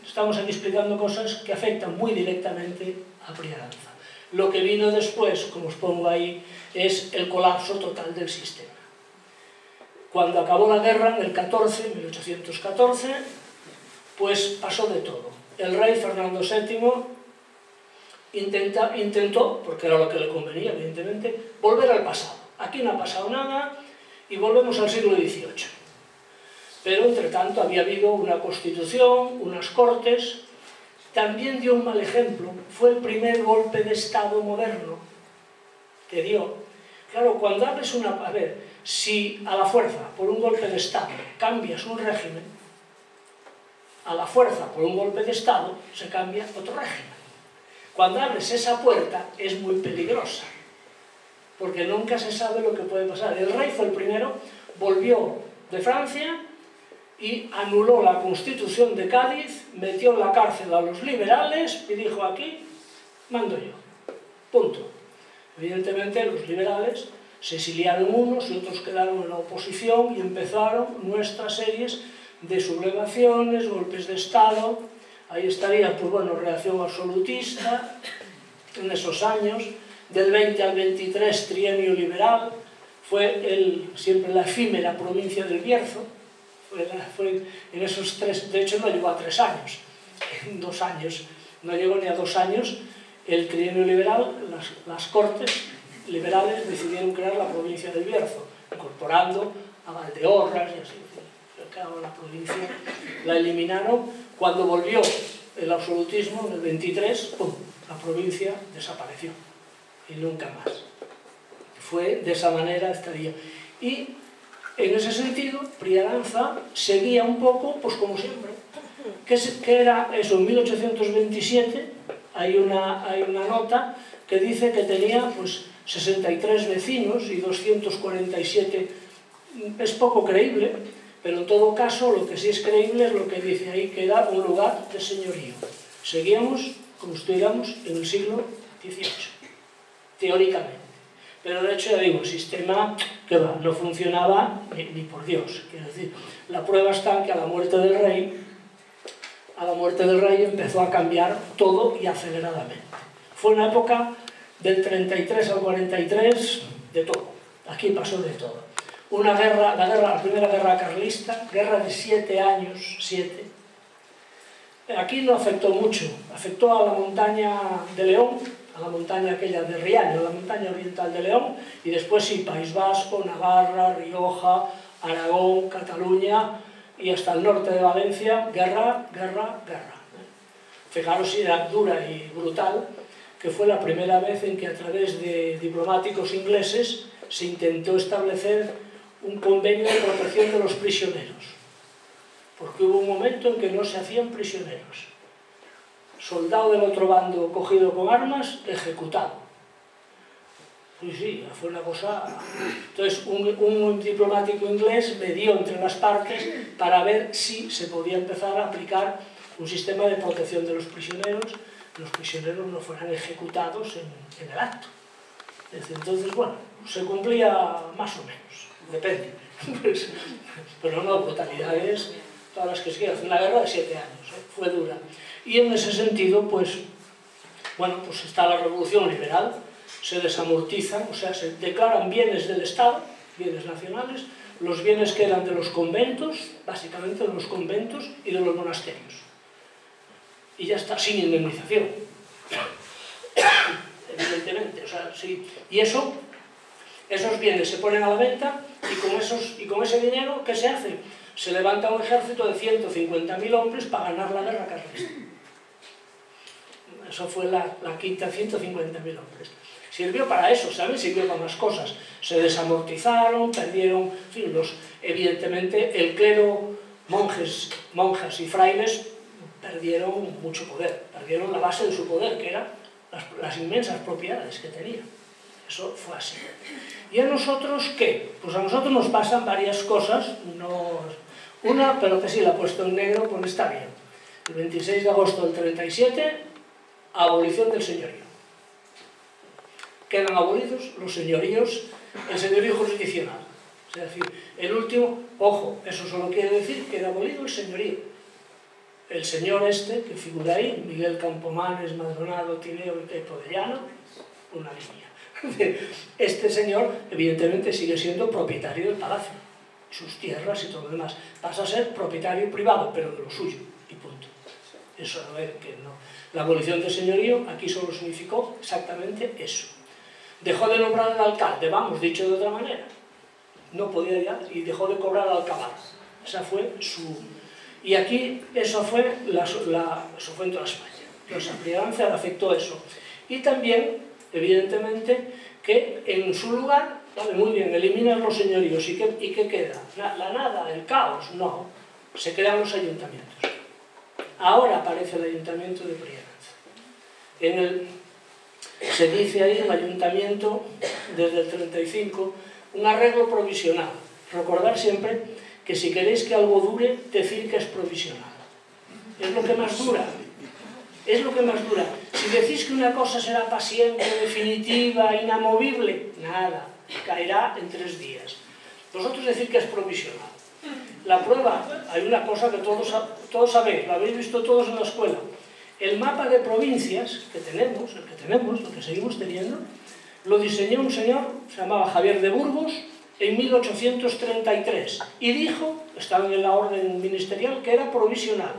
estamos aquí explicando cosas que afectan muy directamente a Priaranza. Lo que vino después, como os pongo ahí, es el colapso total del sistema. Cuando acabó la guerra, en el 1814, pues pasó de todo. El rey Fernando VII intentó, porque era lo que le convenía, evidentemente, volver al pasado. Aquí no ha pasado nada y volvemos al siglo XVIII. Pero, entre tanto, había habido una constitución, unas cortes. También dio un mal ejemplo. Fue el primer golpe de Estado moderno que dio. Claro, cuando hables una... A ver, si a la fuerza, por un golpe de Estado, cambias un régimen, a la fuerza, por un golpe de Estado, se cambia otro régimen. Cuando abres esa puerta, es muy peligrosa, porque nunca se sabe lo que puede pasar. El rey fue el primero, volvió de Francia y anuló la Constitución de Cádiz, metió en la cárcel a los liberales y dijo: aquí mando yo, punto. Evidentemente los liberales se exiliaron unos y otros quedaron en la oposición y empezaron nuestras series de sublevaciones, golpes de Estado. Ahí estaría, pues bueno, reacción absolutista en esos años. Del 20 al 23, trienio liberal, fue siempre la efímera provincia del Bierzo. Fue en esos 3, de hecho no llegó a 3 años, en 2 años, no llegó ni a 2 años el trienio liberal. Las cortes liberales decidieron crear la provincia del Bierzo, incorporando a Valdeorras y así. Claro, la provincia la eliminaron. Cuando volvió el absolutismo, en el 23, ¡pum!, la provincia desapareció y nunca más. Fue de esa manera, estaría. Y en ese sentido, Priaranza seguía un poco, pues como siempre. ¿Qué era eso? En 1827 hay una nota que dice que tenía pues 63 vecinos y 247. Es poco creíble, pero en todo caso lo que sí es creíble es lo que dice ahí, que era un lugar de señorío. Seguíamos como si estuviéramos en el siglo XVIII, teóricamente. Pero de hecho, ya digo, el sistema que va, no funcionaba ni por Dios. Quiero decir, la prueba está en que a la muerte del rey empezó a cambiar todo y aceleradamente. Fue una época del 33 al 43 de todo. Aquí pasó de todo. La primera guerra carlista, guerra de 7 años, 7. Aquí no afectó mucho, afectó a la montaña de León, a la montaña aquella de Riaño, la montaña oriental de León, y después sí, País Vasco, Navarra, Rioja, Aragón, Cataluña y hasta el norte de Valencia, guerra, guerra, guerra. Fijaros si era dura y brutal, que fue la primera vez en que a través de diplomáticos ingleses se intentó establecer un convenio de protección de los prisioneros, porque hubo un momento en que no se hacían prisioneros. Soldado del otro bando cogido con armas, ejecutado. Sí, fue una cosa... Entonces, un diplomático inglés medió entre las partes para ver si se podía empezar a aplicar un sistema de protección de los prisioneros, que los prisioneros no fueran ejecutados en el acto. Entonces, bueno, se cumplía más o menos, depende. Pero no, brutalidades, todas las que se quieran. Una guerra de 7 años, fue dura. Y en ese sentido, pues, bueno, pues está la revolución liberal, se desamortizan, o sea, se declaran bienes del Estado, bienes nacionales, los bienes que eran de los conventos, básicamente de los conventos y de los monasterios. Y ya está, sin indemnización. Evidentemente, o sea, sí. Y esos bienes se ponen a la venta y con ese dinero, ¿qué se hace? Se levanta un ejército de 150.000 hombres para ganar la guerra carlista. Eso fue la quinta, 150.000 hombres. Sirvió para eso, ¿sabes? Sirvió para más cosas. Se desamortizaron, perdieron, en fin, evidentemente el clero, monjas y frailes perdieron mucho poder, perdieron la base de su poder, que eran las inmensas propiedades que tenían. Eso fue así. ¿Y a nosotros qué? Pues a nosotros nos pasan varias cosas, una, pero que sí la he puesto en negro, pues está bien. El 26 de agosto del 37, abolición del señorío. Quedan abolidos los señoríos, el señorío jurisdiccional. Es decir, el último, ojo, eso solo quiere decir que queda abolido el señorío. El señor este, que figura ahí, Miguel Campomanes, Maldonado, Tineo y Pepo de Llano, una línea. Este señor, evidentemente, sigue siendo propietario del palacio, sus tierras y todo lo demás. Pasa a ser propietario privado, pero de lo suyo, y punto. Eso no es que no. La abolición del señorío aquí solo significó exactamente eso. Dejó de nombrar al alcalde, vamos, dicho de otra manera. No podía ya, y dejó de cobrar al alcalde. Esa fue su... Y aquí eso fue eso fue en toda España. Entonces a Priaranza le afectó eso. Y también, evidentemente, que en su lugar, vale, muy bien, eliminan los señoríos. ¿Y qué queda? La nada, el caos. No, se crean los ayuntamientos. Ahora aparece el ayuntamiento de Priaranza. Se dice ahí el ayuntamiento, desde el 35, un arreglo provisional. Recordar siempre que si queréis que algo dure, decir que es provisional. Es lo que más dura. Es lo que más dura. Si decís que una cosa será para siempre, definitiva, inamovible, nada, caerá en 3 días. Vosotros decir que es provisional. La prueba, hay una cosa que todos sabéis, lo habéis visto todos en la escuela. El mapa de provincias que tenemos, lo que seguimos teniendo, lo diseñó un señor, se llamaba Javier de Burgos, en 1833, y dijo, estaba en la orden ministerial, que era provisional,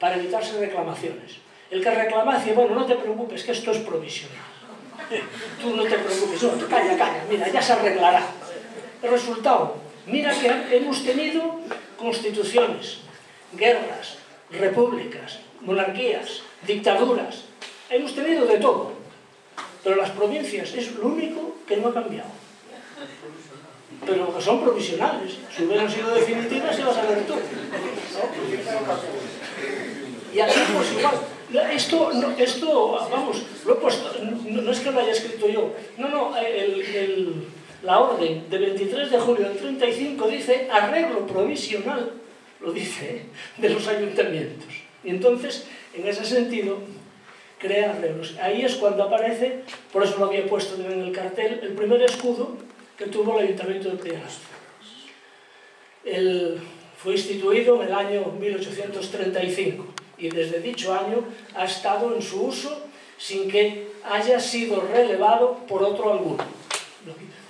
para evitarse reclamaciones. El que reclamaba decía, bueno, no te preocupes, que esto es provisional. Tú no te preocupes, no, calla, mira, ya se arreglará. El resultado, mira que hemos tenido constituciones, guerras, repúblicas, monarquías, dictaduras, hemos tenido de todo, pero las provincias es lo único que no ha cambiado, pero que son provisionales. Si hubieran sido definitivas se vas a ver tú, ¿no? Y aquí pues igual, esto vamos, lo he puesto, no es que lo haya escrito yo, no, la orden de 23 de julio del 35 dice arreglo provisional, lo dice, de los ayuntamientos. Y entonces, en ese sentido, crea arreglos. Ahí es cuando aparece, por eso lo había puesto en el cartel, el primer escudo que tuvo el Ayuntamiento de Priaranza. Fue instituido en el año 1835 y desde dicho año ha estado en su uso sin que haya sido relevado por otro alguno.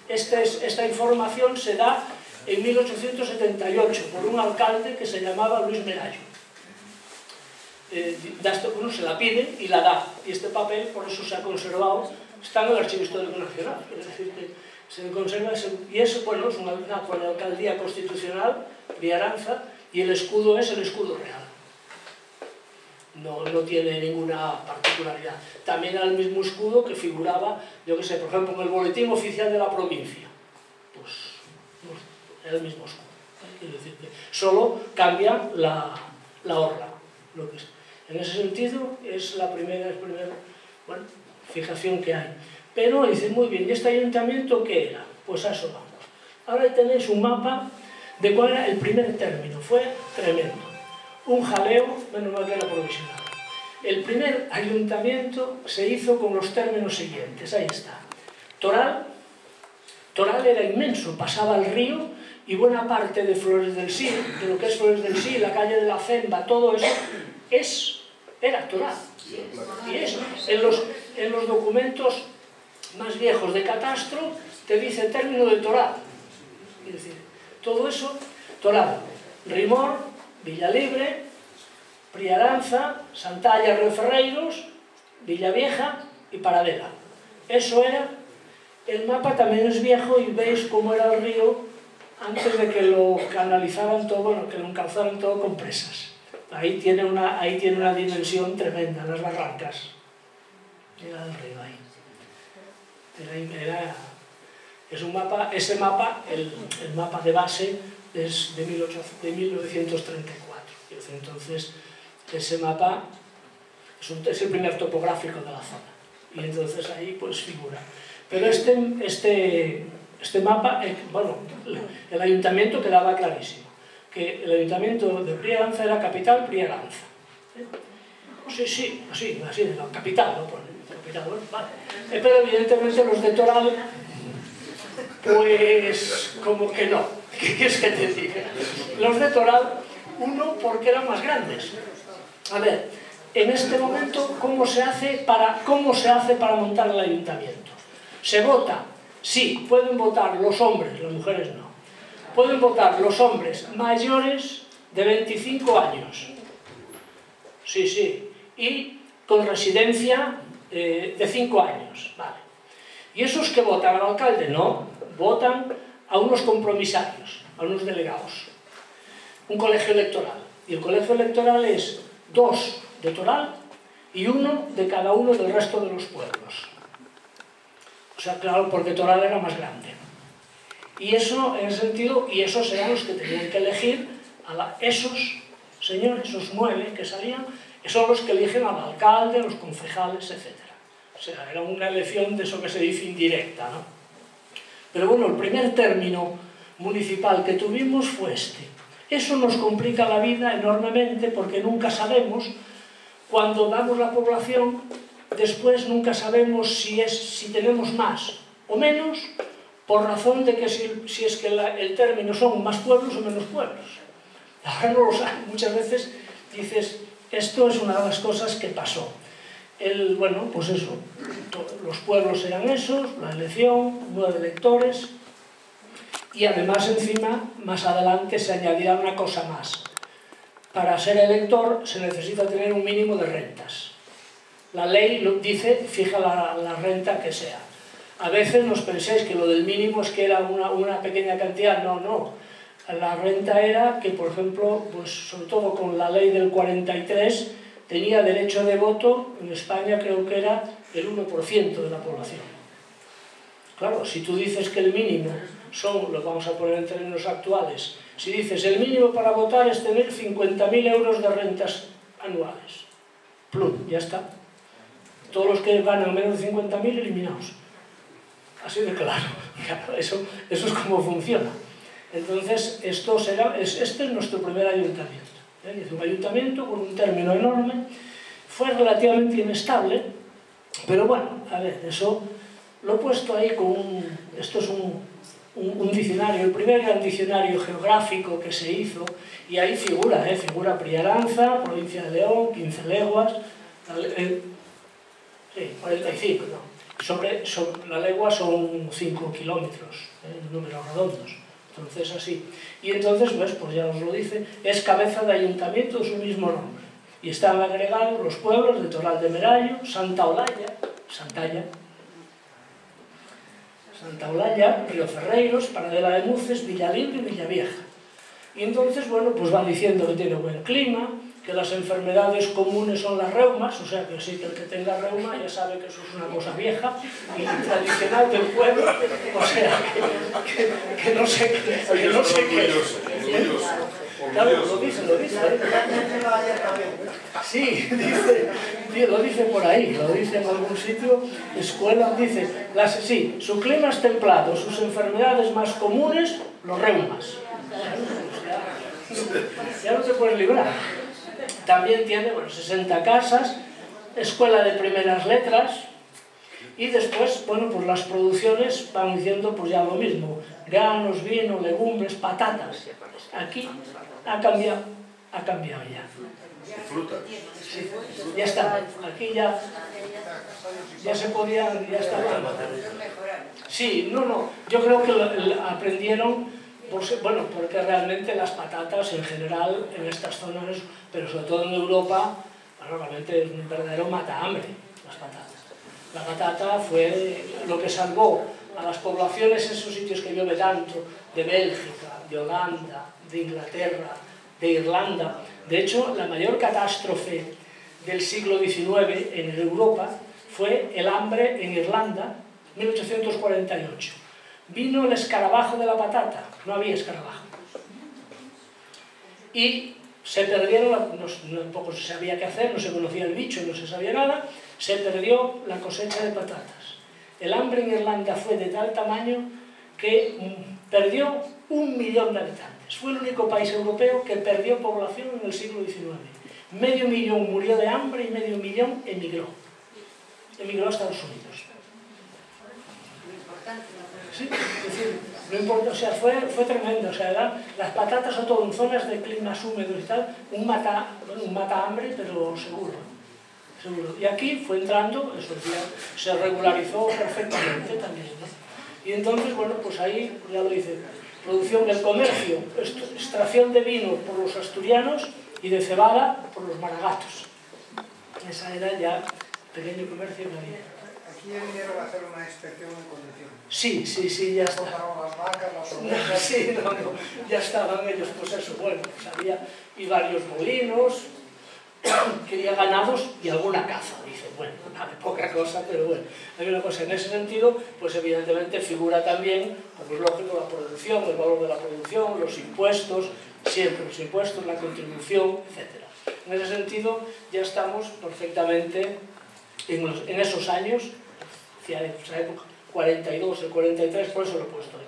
Esta información se da en 1878 por un alcalde que se llamaba Luis Merayo. Uno se la pide y la da, y este papel por eso se ha conservado, está en el Archivo Histórico Nacional, es decir, que se conserva, y es, bueno, es una alcaldía constitucional, Priaranza, y el escudo es el escudo real. No tiene ninguna particularidad. También era el mismo escudo que figuraba, yo qué sé, por ejemplo, en el boletín oficial de la provincia. Pues era el mismo escudo. Quiero decir que solo cambia la orla. En ese sentido es la primera bueno, fijación que hay. Pero dice, muy bien, ¿y este ayuntamiento qué era? Pues a eso vamos. Ahora tenéis un mapa de cuál era el primer término. Fue tremendo. Un jaleo, menos mal que era provisional. El primer ayuntamiento se hizo con los términos siguientes. Ahí está. Toral era inmenso, pasaba el río y buena parte de Flores del Sí, de lo que es Flores del Sí, la calle de la Cemba, todo eso era Toral. Y eso, en los documentos más viejos de catastro, te dice el término de Toral. Es decir, todo eso, Toral, Rimor, Villalibre, Priaranza, Santalla, Río Ferreiros, Villavieja y Paradela. Eso era. El mapa también es viejo y veis cómo era el río antes de que lo canalizaran todo, bueno, que lo encauzaran todo con presas. Ahí tiene una dimensión tremenda, las barrancas. Era el río ahí. Es un mapa, ese mapa, el mapa de base es de 1934. Entonces, ese mapa es el primer topográfico de la zona. Y entonces ahí pues figura. Pero este mapa, bueno, el ayuntamiento quedaba clarísimo, que el ayuntamiento de Priaranza era capital Priaranza. Sí, así, la capital, ¿no? Capital, bueno, vale. Pero evidentemente los de Toral, pues como que no, ¿qué quieres que te diga? Los de Toral, uno, porque eran más grandes. A ver, en este momento, ¿cómo se hace para montar el ayuntamiento? Se vota, sí, pueden votar los hombres, las mujeres no. Pueden votar los hombres mayores de 25 años. Sí, y con residencia de 5 años, vale. Y esos que votan al alcalde, no, votan a unos compromisarios, a unos delegados. Un colegio electoral. Y el colegio electoral es 2 de Toral y 1 de cada uno del resto de los pueblos. O sea, claro, porque Toral era más grande. Y eso, en ese sentido, y esos eran los que tenían que elegir esos señores, esos 9 que salían, son los que eligen al alcalde, los concejales, etc. O sea, era una elección de eso que se dice indirecta, ¿no? Pero bueno, el primer término municipal que tuvimos fue este. Eso nos complica la vida enormemente porque nunca sabemos, cuando damos la población, después nunca sabemos si tenemos más o menos, por razón de que si es que el término son más pueblos o menos pueblos. Ahora no lo saben. Muchas veces dices, esto es una de las cosas que pasó. Bueno, pues eso, los pueblos eran esos, la elección, 9 electores, y además encima, más adelante se añadirá una cosa más. Para ser elector se necesita tener un mínimo de rentas. La ley lo dice, fija la renta que sea. A veces nos pensáis que lo del mínimo es que era una pequeña cantidad. No. La renta era que, por ejemplo, pues sobre todo con la ley del 43, tenía derecho de voto, en España creo que era el 1% de la población. Claro, si tú dices que el mínimo son, lo vamos a poner en términos actuales, si dices el mínimo para votar es tener 50.000 euros de rentas anuales. Plum, ya está. Todos los que ganan menos de 50.000 eliminados. Así de claro. Eso es como funciona. Entonces, este es nuestro primer ayuntamiento. Es un ayuntamiento con un término enorme. Fue relativamente inestable, pero bueno, a ver, eso lo he puesto ahí con esto es un diccionario, el primer gran diccionario geográfico que se hizo, y ahí figura Priaranza, provincia de León, 15 leguas, 45, no. Sobre la legua son 5 kilómetros, números redondos. Entonces así. Y entonces, pues ya os lo dice, es cabeza de ayuntamiento de su mismo nombre. Y están agregados los pueblos de Toral de Merayo, Santa Olalla, Río Ferreiros, Paradela de Muces, Villalibre y Villavieja. Y entonces, bueno, pues va diciendo que tiene buen clima, que las enfermedades comunes son las reumas, o sea que sí, que el que tenga reuma ya sabe que eso es una cosa vieja y tradicional del pueblo, o sea que no sé qué. Claro, lo dice. Sí, lo dice por ahí, lo dice en algún sitio, escuela, dice, sí, su clima es templado, sus enfermedades más comunes, los reumas. Ya no te puedes librar. También tiene, bueno, 60 casas, escuela de primeras letras, y después, bueno, pues las producciones van diciendo pues ya lo mismo, granos, vino, legumbres, patatas. Aquí ha cambiado ya. Frutas. Sí, ya está, aquí ya se podía, ya estaba. Sí, no, yo creo que aprendieron, bueno, porque realmente las patatas en general en estas zonas, pero sobre todo en Europa, bueno, realmente es un verdadero matahambre, las patatas. La patata fue lo que salvó a las poblaciones en esos sitios que llueve tanto, de Bélgica, de Holanda, de Inglaterra, de Irlanda. De hecho, la mayor catástrofe del siglo XIX en Europa fue el hambre en Irlanda, 1848. Vino el escarabajo de la patata, no había escarabajo. Y se perdieron, tampoco se sabía qué hacer, no se conocía el bicho, no se sabía nada, se perdió la cosecha de patatas. El hambre en Irlanda fue de tal tamaño que perdió 1 millón de habitantes. Fue el único país europeo que perdió población en el siglo XIX. 500.000 murió de hambre y 500.000 emigró. Emigró a Estados Unidos. Sí, es decir, no importa, o sea, fue tremendo. O sea, las patatas son todo en zonas de climas húmedos y tal, un mata hambre, pero seguro. Y aquí fue entrando, eso se regularizó perfectamente también, ¿no? Y entonces, bueno, pues ahí, ya lo dice, producción del comercio, extracción de vino por los asturianos y de cebada por los maragatos. Esa era ya pequeño comercio que había. Aquí ya vinieron a hacer una inspección en condiciones. Sí, ya está. Las vacas, las ovejas. Sí, ya estaban ellos, pues eso, bueno, pues había y varios molinos, quería ganados y alguna caza. Dice, bueno, vale, poca cosa, pero bueno, hay una cosa en ese sentido, pues evidentemente figura también, pues lógico, la producción, el valor de la producción, los impuestos, siempre los impuestos, la contribución, etc. En ese sentido ya estamos perfectamente en esos años, hacia esa época, 42, el 43, por eso lo he puesto ahí.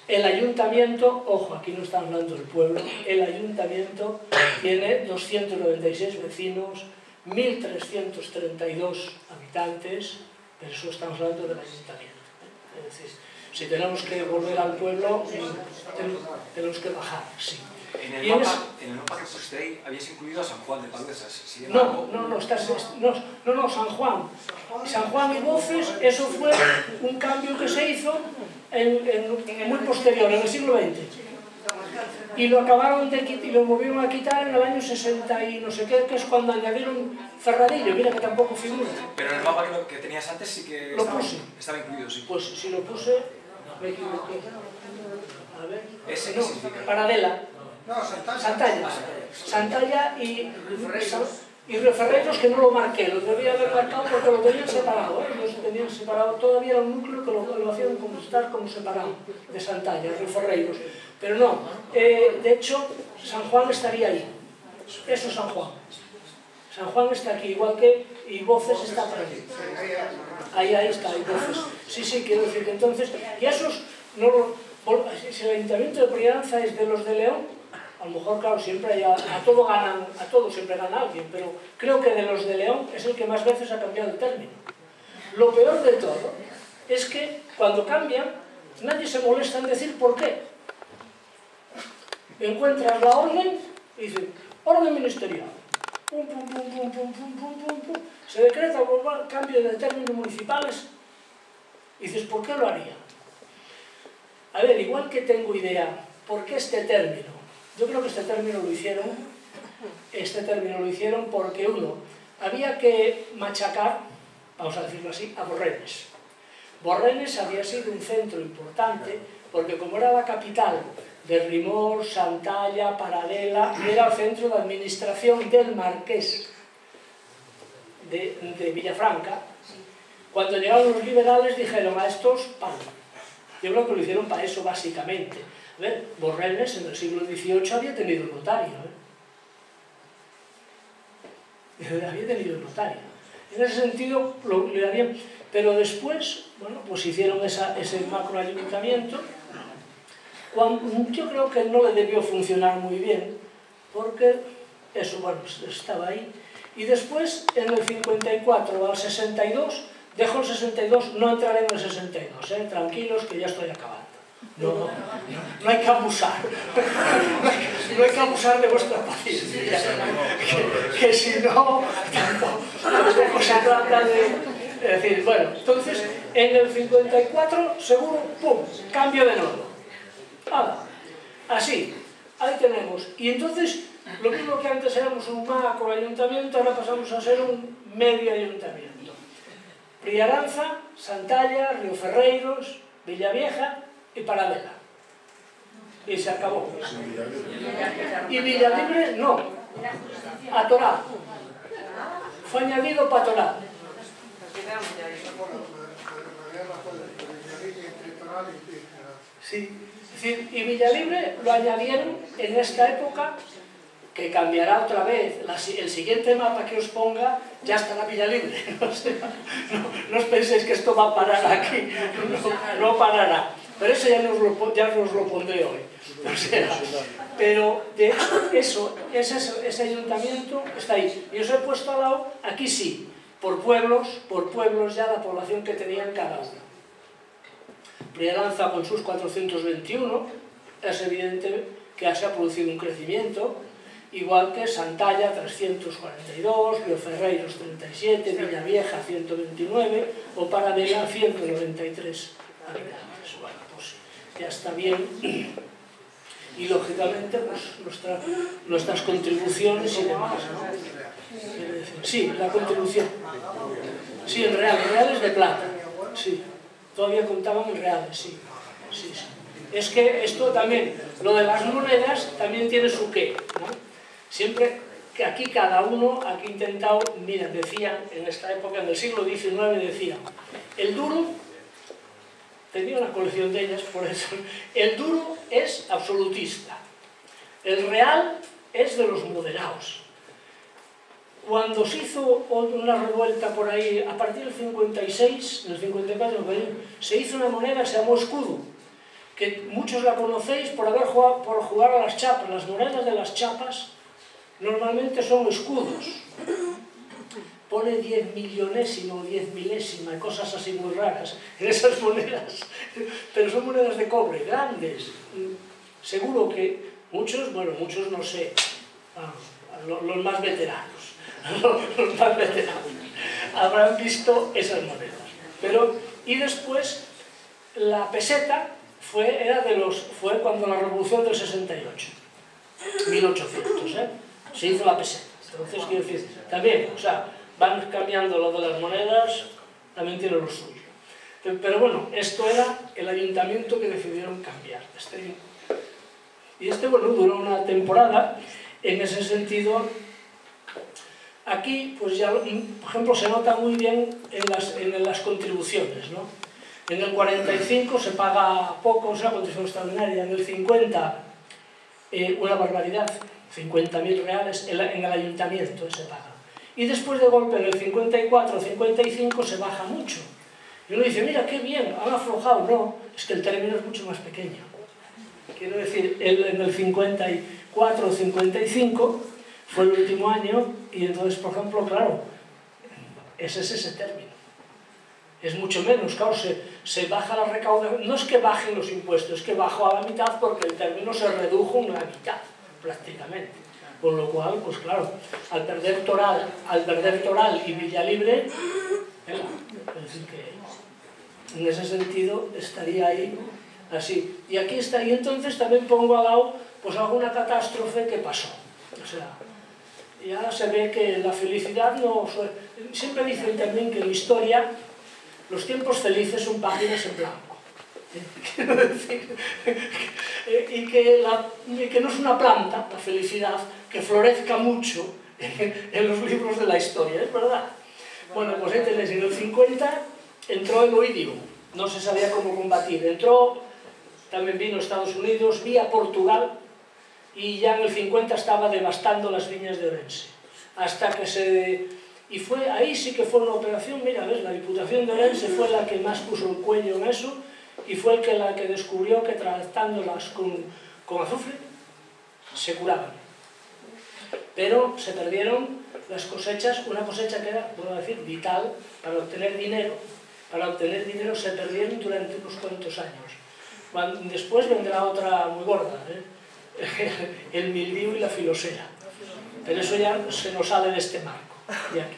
El ayuntamiento, ojo, aquí no estamos hablando del pueblo, el ayuntamiento tiene 296 vecinos, 1.332 habitantes, pero eso estamos hablando del ayuntamiento. Es decir, si tenemos que volver al pueblo, tenemos que bajar, sí. En el mapa que pusiste ahí habías incluido a San Juan de Paluezas. No, San Juan. San Juan y Boces, eso fue un cambio que se hizo muy posterior, en el siglo XX. Y lo acabaron de quitar, y lo volvieron a quitar en el año 60 y no sé qué, que es cuando añadieron Ferradillo, mira que tampoco figura. Pero en el mapa que tenías antes sí que estaba incluido, sí. Pues si lo puse, me equivoqué. A ver, ¿Ese no, Paradela. No, Santalla y Referreiros, que no lo marqué, lo debía haber marcado porque lo tenían separado, los tenían separado, todavía era un núcleo que lo hacían estar como separado de Santalla, Referreiros, pero no, de hecho San Juan estaría ahí, eso es San Juan. San Juan está aquí, igual que y Boces está por allí. Ahí está, y Boces. Sí, quiero decir que entonces, y esos, si el Ayuntamiento de Prianza es de los de León, a lo mejor, claro, siempre a todo siempre gana alguien, pero creo que de los de León es el que más veces ha cambiado el término. Lo peor de todo es que cuando cambian, nadie se molesta en decir por qué. Encuentras la orden y dicen, orden ministerial. Pum. Se decreta el cambio de términos municipales y dices, ¿por qué lo haría? A ver, igual que tengo idea, ¿por qué este término? Yo creo que este término lo hicieron porque había que machacar, vamos a decirlo así, a Borrenes. Borrenes había sido un centro importante porque como era la capital de Rimor, Santalla, Paradela, era el centro de administración del marqués de Villafranca. Cuando llegaron los liberales dijeron a estos, ¡pam! Yo creo que lo hicieron para eso básicamente. A ver, Borrells en el siglo XVIII había tenido un notario, había tenido un notario. En ese sentido le darían, pero después, bueno, pues hicieron ese macroayuntamiento. Yo creo que no le debió funcionar muy bien, porque eso, bueno, estaba ahí. Y después, en el 54 al 62, dejo el 62, no entraré en el 62, tranquilos que ya estoy acabando. No hay que abusar. No hay que abusar de vuestra paciencia. Que si no, tampoco se trata de... Es decir, bueno, entonces, en el 54, seguro, ¡pum!, cambio de nuevo. Así, ahí tenemos. Y entonces, lo mismo que antes éramos un macro ayuntamiento, ahora pasamos a ser un medio ayuntamiento. Priaranza, Santalla, Río Ferreiros, Villavieja y Paradela. Y se acabó. Y Villalibre no. A Torá. Fue añadido para Torá. Sí. Es decir, y Villalibre lo añadieron en esta época, que cambiará otra vez. El siguiente mapa que os ponga ya estará Villalibre. No os penséis que esto va a parar aquí. No parará. Pero eso ya os lo pondré hoy. O sea, pero de hecho, ese ayuntamiento está ahí. Y os he puesto al lado, aquí sí, por pueblos ya la población que tenían cada uno. Priaranza con sus 421, es evidente que se ha producido un crecimiento, igual que Santalla 342, Río Ferreiros 37, Villavieja 129 o Paradela 193 habitantes. Bueno, pues ya está bien. Y lógicamente pues, nuestras contribuciones y demás, ¿no? Sí, la contribución. Sí, en reales de plata. Sí, todavía contaban en reales, sí. Sí. Es que esto también, lo de las monedas también tiene su qué, ¿no? Siempre que aquí cada uno, aquí intentado, mira, decían en esta época, en el siglo XIX, decían, el duro, tenía una colección de ellas, por eso, el duro es absolutista, el real es de los moderados. Cuando se hizo una revuelta por ahí, a partir del 56, del 54, se hizo una moneda que se llamó escudo, que muchos la conocéis por jugar a las chapas. Las monedas de las chapas normalmente son escudos. Pone 10 millonésimo, 10 milésima, y cosas así muy raras en esas monedas. Pero son monedas de cobre, grandes. Seguro que muchos, bueno, muchos no sé, los más veteranos, habrán visto esas monedas. Pero, y después, la peseta fue cuando la revolución del 68, 1800, se hizo la peseta. Entonces, quiero decir, también, o sea, van cambiando lo de las monedas, también tiene lo suyo. Pero bueno, esto era el ayuntamiento que decidieron cambiar. Y bueno, duró una temporada. En ese sentido, aquí, pues ya, por ejemplo, se nota muy bien en las contribuciones, ¿no? En el 45 se paga poco, o sea, contribución extraordinaria. En el 50, una barbaridad, 50.000 reales en el ayuntamiento se paga. Y después de golpe, en el 54 55 se baja mucho. Y uno dice, mira, qué bien, han aflojado. No, es que el término es mucho más pequeño. Quiero decir, en el 54 55 fue el último año, y entonces, por ejemplo, claro, ese es ese término. Es mucho menos, claro, se baja la recaudación. No es que bajen los impuestos, es que bajó a la mitad porque el término se redujo en la mitad, prácticamente. Con lo cual, pues claro, al perder Toral y Villalibre, es decir que en ese sentido estaría ahí así. Y aquí está, y entonces también pongo al lado pues alguna catástrofe que pasó. O sea, ya se ve que la felicidad no... Siempre dicen también que en historia los tiempos felices son páginas en blanco. quiero decir, y que no es una planta, la felicidad, que florezca mucho en los libros de la historia, es verdad. Bueno, pues ahí tenéis, en el 50 entró el oidio, no se sabía cómo combatir, entró, también vino a Estados Unidos, vía Portugal, y ya en el 50 estaba devastando las viñas de Orense, hasta que y fue, ahí sí que fue una operación, mira, ves, la Diputación de Orense fue la que más puso el cuello en eso, y fue la que descubrió que tratándolas con azufre se curaban. Pero se perdieron las cosechas, una cosecha que era, puedo decir, vital para obtener dinero. Para obtener dinero se perdieron durante unos cuantos años. Después vendrá otra muy gorda, el mildiu y la filosera. Pero eso ya se nos sale de este marco, de aquí.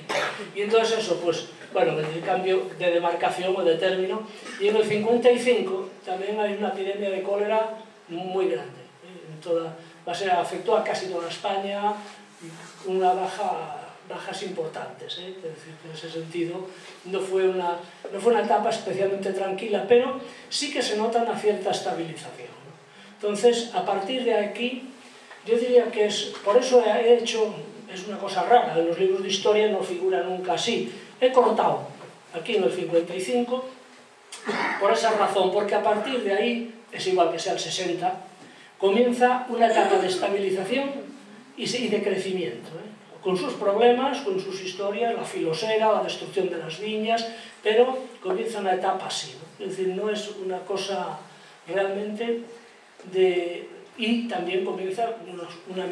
Y entonces eso, pues, bueno, el cambio de demarcación o de término. Y en el 55 también hay una epidemia de cólera muy grande. Afectó a casi toda España, una bajas importantes. Es decir, en ese sentido no fue una etapa especialmente tranquila, pero sí que se nota una cierta estabilización. Entonces, a partir de aquí, yo diría que por eso he hecho, es una cosa rara, en los libros de historia no figura nunca así. He cortado aquí en el 55 por esa razón, porque a partir de ahí, es igual que sea el 60, comienza una etapa de estabilización y de crecimiento, con sus problemas, con sus historias, la filosera, la destrucción de las viñas, pero comienza una etapa así, ¿no? Es decir, no es una cosa realmente y también comienza una